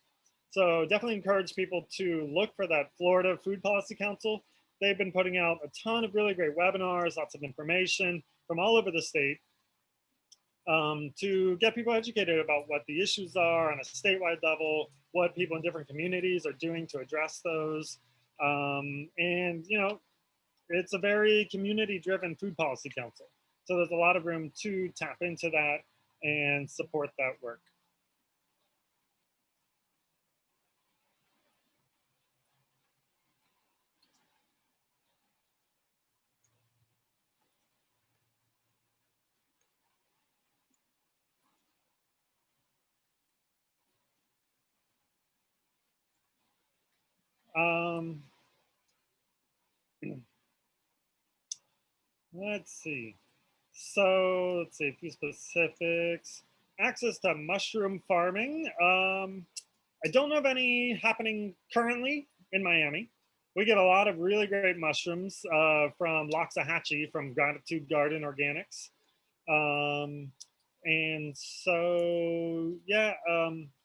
So definitely encourage people to look for that Florida Food Policy Council. they've been putting out a ton of really great webinars, lots of information from all over the state to get people educated about what the issues are on a statewide level, what people in different communities are doing to address those. And, you know, it's a very community-driven food policy council. So there's a lot of room to tap into that and support that work. Let's see. So let's see a few specifics. Access to mushroom farming. I don't know of any happening currently in Miami. We get a lot of really great mushrooms from Loxahatchee from Gratitude Garden Organics. And so, yeah,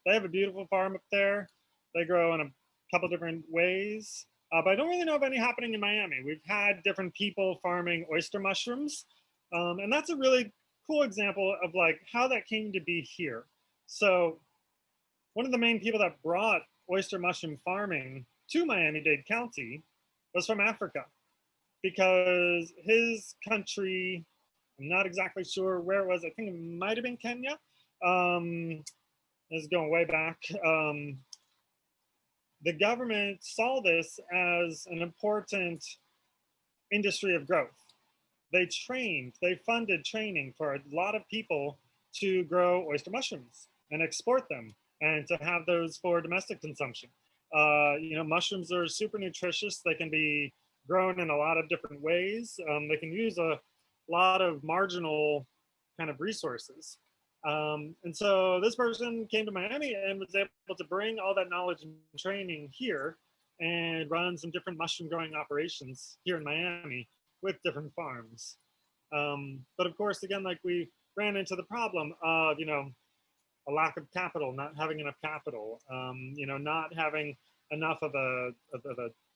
they have a beautiful farm up there. They grow in a couple different ways. But I don't really know of any happening in Miami. We've had different people farming oyster mushrooms. And that's a really cool example of like how that came to be here. So one of the main people that brought oyster mushroom farming to Miami-Dade County was from Africa, because his country, I'm not exactly sure where it was, I think it might have been Kenya. This is going way back. The government saw this as an important industry of growth. They funded training for a lot of people to grow oyster mushrooms and export them and to have those for domestic consumption. You know, mushrooms are super nutritious. They can be grown in a lot of different ways. They can use a lot of marginal kind of resources. And so this person came to Miami and was able to bring all that knowledge and training here and run some different mushroom growing operations here in Miami with different farms. But of course, again, like we ran into the problem of, you know, a lack of capital, not having enough capital, you know, not having enough of a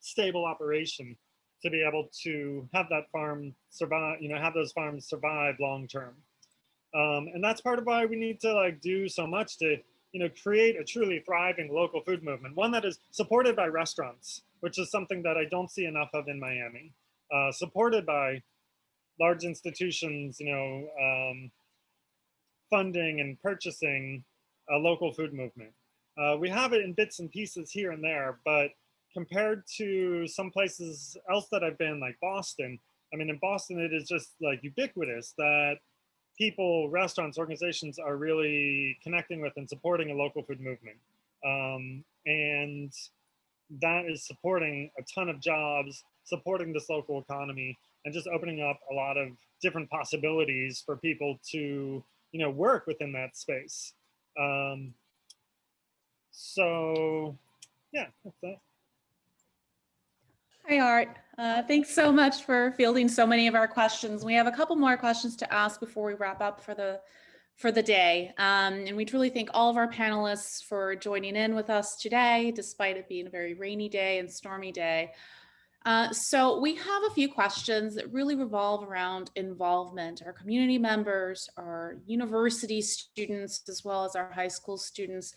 stable operation to be able to have that farm survive, you know, have those farms survive long term. And that's part of why we need to like do so much to, you know, create a truly thriving local food movement, one that is supported by restaurants, which is something that I don't see enough of in Miami, supported by large institutions, you know, funding and purchasing a local food movement. We have it in bits and pieces here and there, but compared to some places else that I've been, like Boston, I mean, in Boston, it is just like ubiquitous that people, restaurants, organizations are really connecting with and supporting a local food movement. And that is supporting a ton of jobs, supporting this local economy, and just opening up a lot of different possibilities for people to, you know, work within that space. So yeah, that's that. Hi, Art. Thanks so much for fielding so many of our questions. We have a couple more questions to ask before we wrap up for the day. And we truly thank all of our panelists for joining in with us today, despite it being a very rainy day and stormy day. So we have a few questions that really revolve around involvement. Our community members, our university students, as well as our high school students.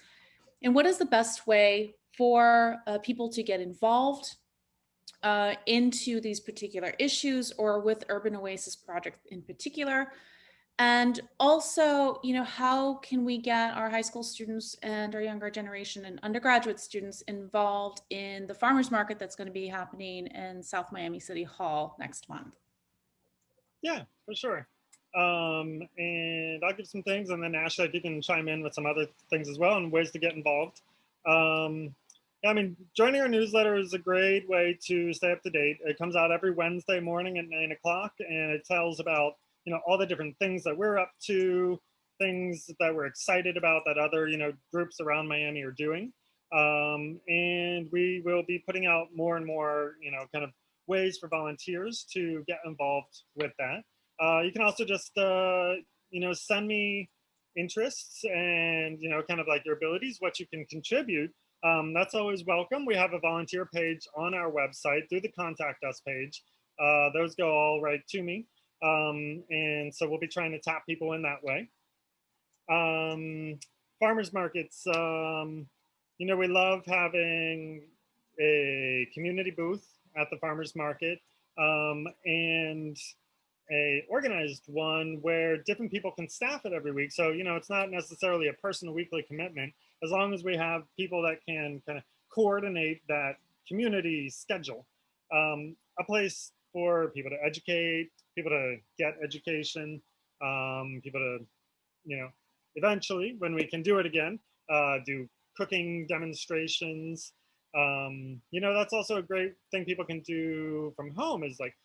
And what is the best way for people to get involved into these particular issues, or with Urban Oasis Project in particular? And also, you know, how can we get our high school students and our younger generation and undergraduate students involved in the farmers market that's going to be happening in South Miami City Hall next month? Yeah, for sure. And I'll give some things, and then Ashley, if you can chime in with some other things as well and ways to get involved. Yeah, I mean, joining our newsletter is a great way to stay up to date. It comes out every Wednesday morning at 9 o'clock, and it tells about, you know, all the different things that we're up to, things that we're excited about that other, you know, groups around Miami are doing. And we will be putting out more and more, you know, kind of ways for volunteers to get involved with that. You can also just, you know, send me interests and, you know, kind of like your abilities, what you can contribute that's always welcome. We have a volunteer page on our website through the contact us page. Those go all right to me. And so we'll be trying to tap people in that way. Farmers markets, you know, we love having a community booth at the farmers market, and a organized one where different people can staff it every week. So, you know, it's not necessarily a personal weekly commitment, as long as we have people that can kind of coordinate that community schedule. A place for people to educate, people to get education, people to, you know, eventually, when we can do it again, do cooking demonstrations. You know, that's also a great thing people can do from home, is like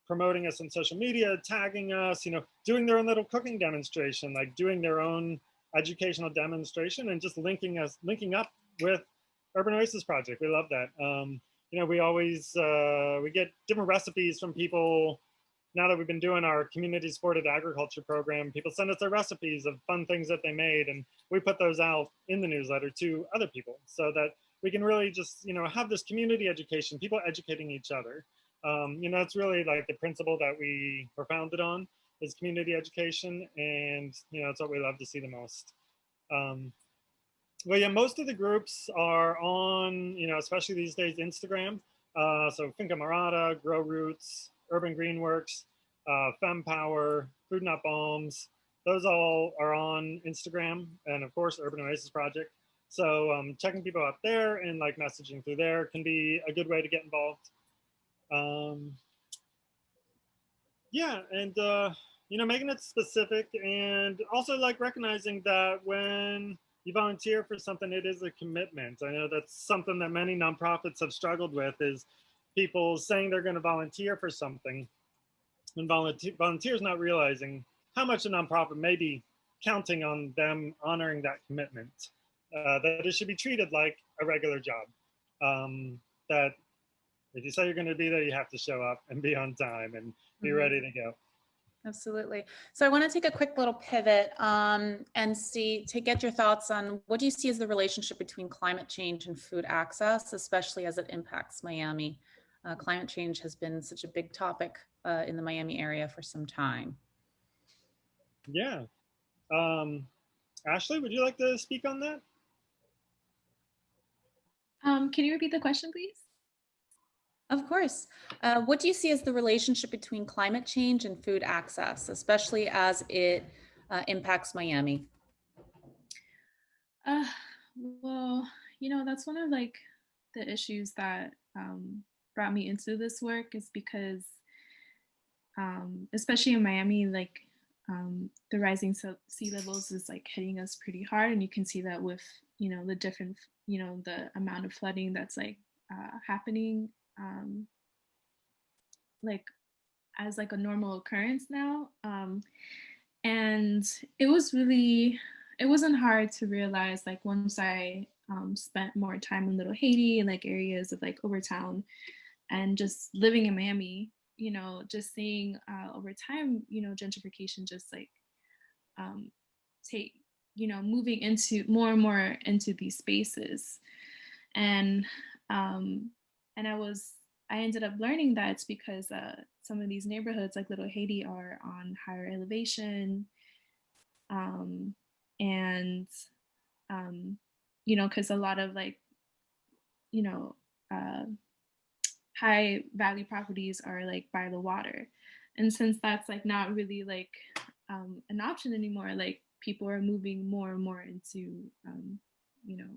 promoting us on social media, tagging us, you know, doing their own little cooking demonstration, like doing their own educational demonstration, and just linking up with Urban Oasis Project. We love that. You know, we always, we get different recipes from people. Now that we've been doing our community supported agriculture program, people send us their recipes of fun things that they made, and we put those out in the newsletter to other people, so that we can really just, you know, have this community education, people educating each other. You know, it's really like the principle that we were founded on, is community education, and, you know, it's what we love to see the most. Well, yeah, most of the groups are on, you know, especially these days, Instagram. So Finca Marata, Grow Roots, Urban Greenworks, Fem Power, Food Not Bombs, those all are on Instagram, and of course, Urban Oasis Project. So checking people out there and like messaging through there can be a good way to get involved. Yeah, and you know, making it specific, and also like recognizing that when you volunteer for something, it is a commitment. I know that's something that many nonprofits have struggled with, is people saying they're going to volunteer for something, and volunteers not realizing how much a nonprofit may be counting on them honoring that commitment. That it should be treated like a regular job. That if you say you're going to be there, you have to show up and be on time and be ready to go. Absolutely. So I want to take a quick little pivot and get your thoughts on, what do you see as the relationship between climate change and food access, especially as it impacts Miami? Climate change has been such a big topic in the Miami area for some time. Yeah. Ashley, would you like to speak on that? Can you repeat the question, please? Of course. What do you see as the relationship between climate change and food access, especially as it impacts Miami? Well, you know, that's one of like the issues that brought me into this work, is because especially in Miami, like the rising sea levels is like hitting us pretty hard, and you can see that with, you know, the different, you know, the amount of flooding that's like happening like as like a normal occurrence now. And it wasn't hard to realize, like once I spent more time in Little Haiti and like areas of like Overtown, and just living in Miami, you know, just seeing over time, you know, gentrification just like take, you know, moving into more and more into these spaces. And I ended up learning that it's because some of these neighborhoods like Little Haiti are on higher elevation, and you know, because a lot of like, you know, high value properties are like by the water, and since that's like not really like an option anymore, like people are moving more and more into you know,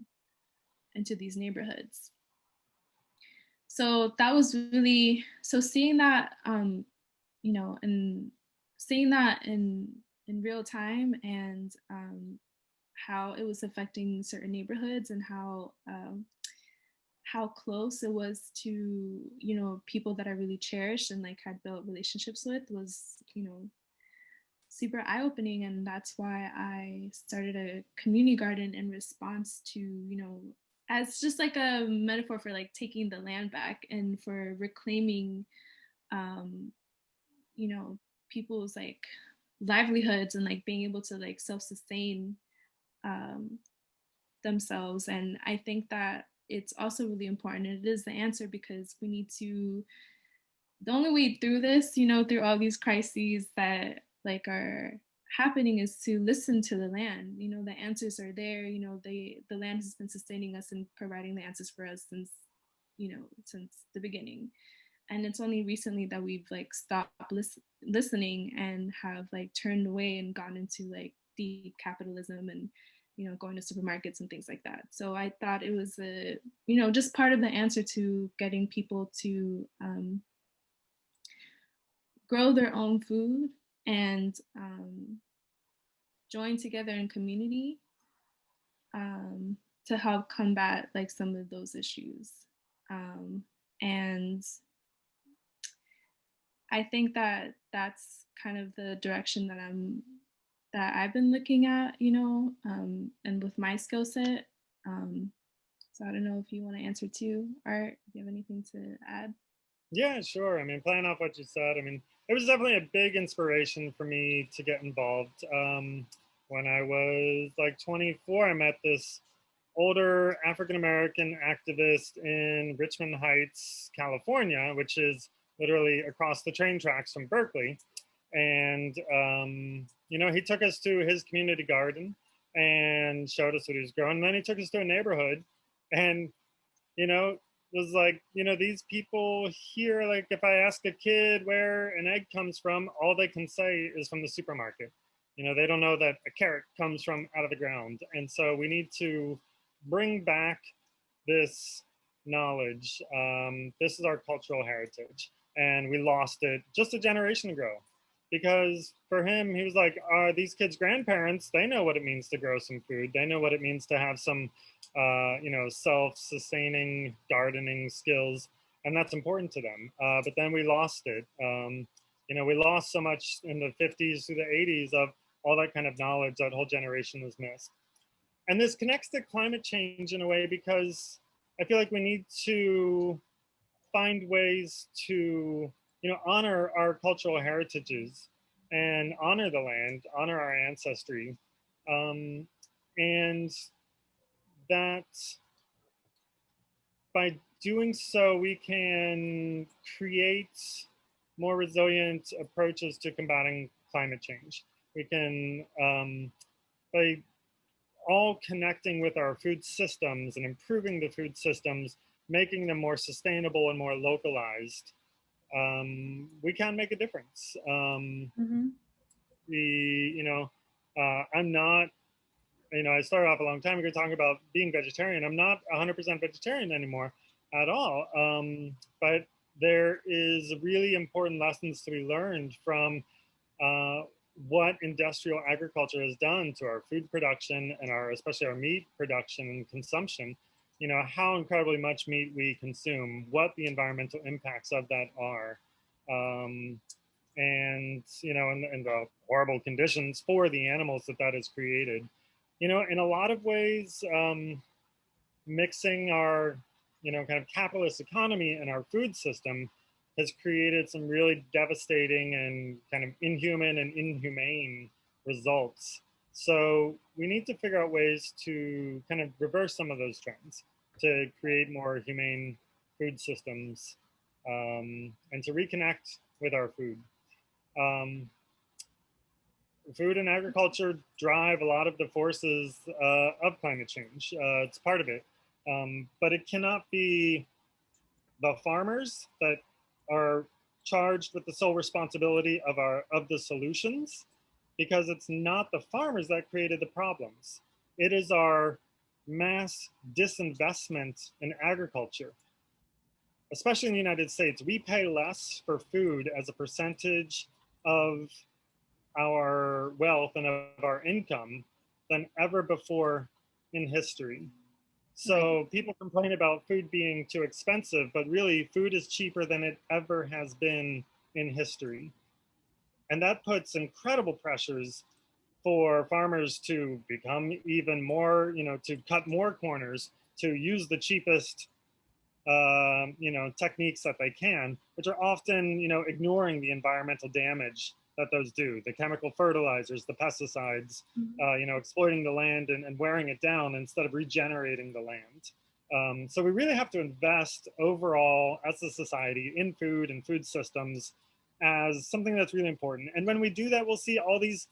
into these neighborhoods. So that was really, so seeing that you know, and seeing that in real time, and how it was affecting certain neighborhoods, and how close it was to, you know, people that I really cherished and like had built relationships with, was, you know, super eye-opening. And that's why I started a community garden in response to, you know, as just like a metaphor for like taking the land back and for reclaiming you know, people's like livelihoods, and like being able to like self-sustain themselves. And I think that it's also really important, and it is the answer, because we need to, the only way through this, you know, through all these crises that like are happening, is to listen to the land. You know, the answers are there. You know, the land has been sustaining us and providing the answers for us since, you know, since the beginning. And it's only recently that we've like stopped listening and have like turned away and gone into like deep capitalism and, you know, going to supermarkets and things like that. So I thought it was a, you know, just part of the answer to getting people to grow their own food and join together in community um, to help combat like some of those issues. And I think that that's kind of the direction that I've been looking at, you know, and with my skill set. So I don't know if you want to answer too, Art. Do you have anything to add? Yeah, sure. I mean, playing off what you said, I mean, it was definitely a big inspiration for me to get involved. When I was like 24, I met this older African American activist in Richmond Heights, California, which is literally across the train tracks from Berkeley. And, you know, he took us to his community garden and showed us what he was growing. And then he took us to a neighborhood and, you know, was like, you know, these people here, like if I ask a kid where an egg comes from, all they can say is from the supermarket. You know, they don't know that a carrot comes from out of the ground. And so we need to bring back this knowledge. This is our cultural heritage, and we lost it just a generation ago. Because for him, he was like, these kids' grandparents, they know what it means to grow some food. They know what it means to have some, you know, self-sustaining gardening skills, and that's important to them. But then we lost it. You know, we lost so much in the 50s through the 80s of all that kind of knowledge. That whole generation was missed. And this connects to climate change in a way, because I feel like we need to find ways to, you know, honor our cultural heritages and honor the land, honor our ancestry. And that by doing so, we can create more resilient approaches to combating climate change. We can, by all connecting with our food systems and improving the food systems, making them more sustainable and more localized, we can make a difference. Mm-hmm. You know, I'm not, you know, I started off a long time ago talking about being vegetarian. I'm not 100% vegetarian anymore at all. But there is really important lessons to be learned from what industrial agriculture has done to our food production and our, especially our meat production and consumption. You know, how incredibly much meat we consume, what the environmental impacts of that are. And, you know, and the horrible conditions for the animals that that has created. You know, in a lot of ways, mixing our, you know, kind of capitalist economy and our food system has created some really devastating and kind of inhuman and inhumane results. So we need to figure out ways to kind of reverse some of those trends, to create more humane food systems, and to reconnect with our food. Food and agriculture drive a lot of the forces of climate change. It's part of it. But it cannot be the farmers that are charged with the sole responsibility of the solutions, because it's not the farmers that created the problems. It is our mass disinvestment in agriculture. Especially in the United States, we pay less for food as a percentage of our wealth and of our income than ever before in history. So people complain about food being too expensive, but really food is cheaper than it ever has been in history. And that puts incredible pressures for farmers to become even more, you know, to cut more corners, to use the cheapest techniques that they can, which are often, ignoring the environmental damage that those do, the chemical fertilizers, the pesticides, exploiting the land and wearing it down instead of regenerating the land. So we really have to invest overall as a society in food and food systems as something that's really important. And when we do that, we'll see all these,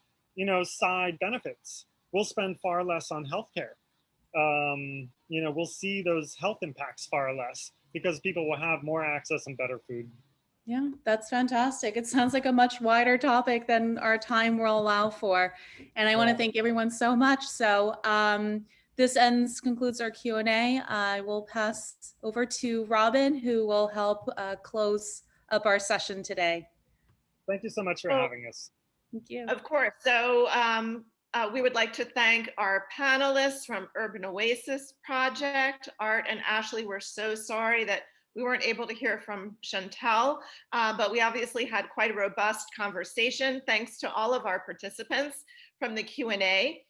side benefits. We'll spend far less on healthcare. We'll see those health impacts far less because people will have more access and better food. Yeah, that's fantastic. It sounds like a much wider topic than our time will allow for. And I want to thank everyone so much. So this concludes our Q&A. I will pass over to Robin, who will help close up our session today. Thank you so much for having us. Thank you. Of course. So we would like to thank our panelists from Urban Oasis Project. Art and Ashley, we're so sorry that we weren't able to hear from Chantel, but we obviously had quite a robust conversation. Thanks to all of our participants from the Q&A.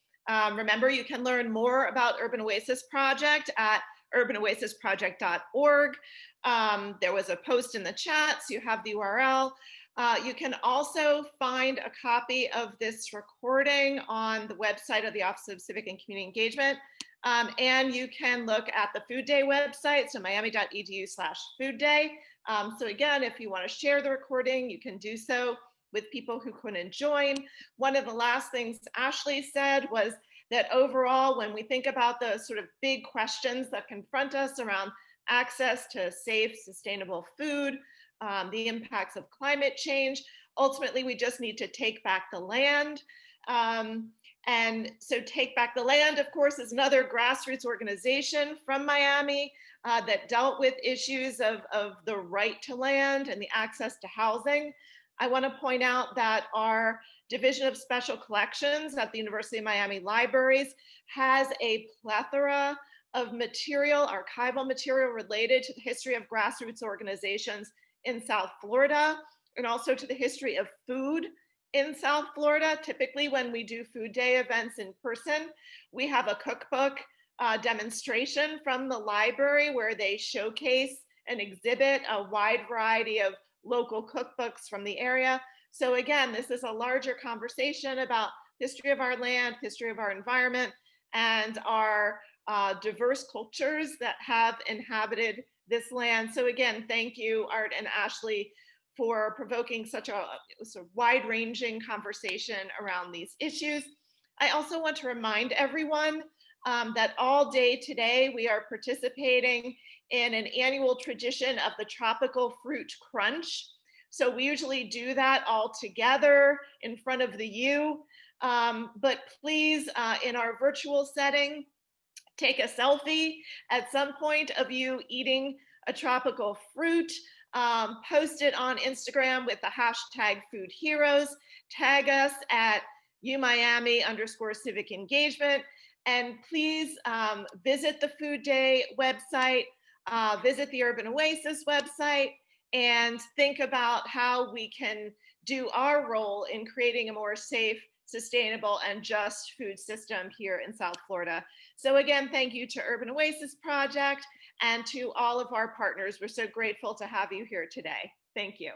Remember, you can learn more about Urban Oasis Project at urbanoasisproject.org. There was a post in the chat, so you have the URL. You can also find a copy of this recording on the website of the Office of Civic and Community Engagement. And you can look at the Food Day website, so miami.edu/Food Day. So again, if you want to share the recording, you can do so with people who couldn't join. One of the last things Ashley said was that overall, when we think about the sort of big questions that confront us around access to safe, sustainable food, the impacts of climate change, ultimately, we just need to take back the land. And so Take Back the Land, of course, is another grassroots organization from Miami that dealt with issues of the right to land and the access to housing. I want to point out that our Division of Special Collections at the University of Miami Libraries has a plethora of material, archival material related to the history of grassroots organizations in South Florida, and also to the history of food in South Florida. Typically, when we do Food Day events in person, we have a cookbook demonstration from the library where they showcase and exhibit a wide variety of local cookbooks from the area. So again, this is a larger conversation about history of our land, history of our environment, and our diverse cultures that have inhabited this land. So again, thank you, Art and Ashley, for provoking such a wide-ranging conversation around these issues. I also want to remind everyone that all day today we are participating in an annual tradition of the Tropical Fruit Crunch. So we usually do that all together in front of the U, but please, in our virtual setting, take a selfie at some point of you eating a tropical fruit, post it on Instagram with the hashtag Food Heroes, tag us at UMiami_civic engagement, and please visit the Food Day website, visit the Urban Oasis website, and think about how we can do our role in creating a more safe, sustainable, and just food system here in South Florida. So again, thank you to Urban Oasis Project and to all of our partners. We're so grateful to have you here today. Thank you.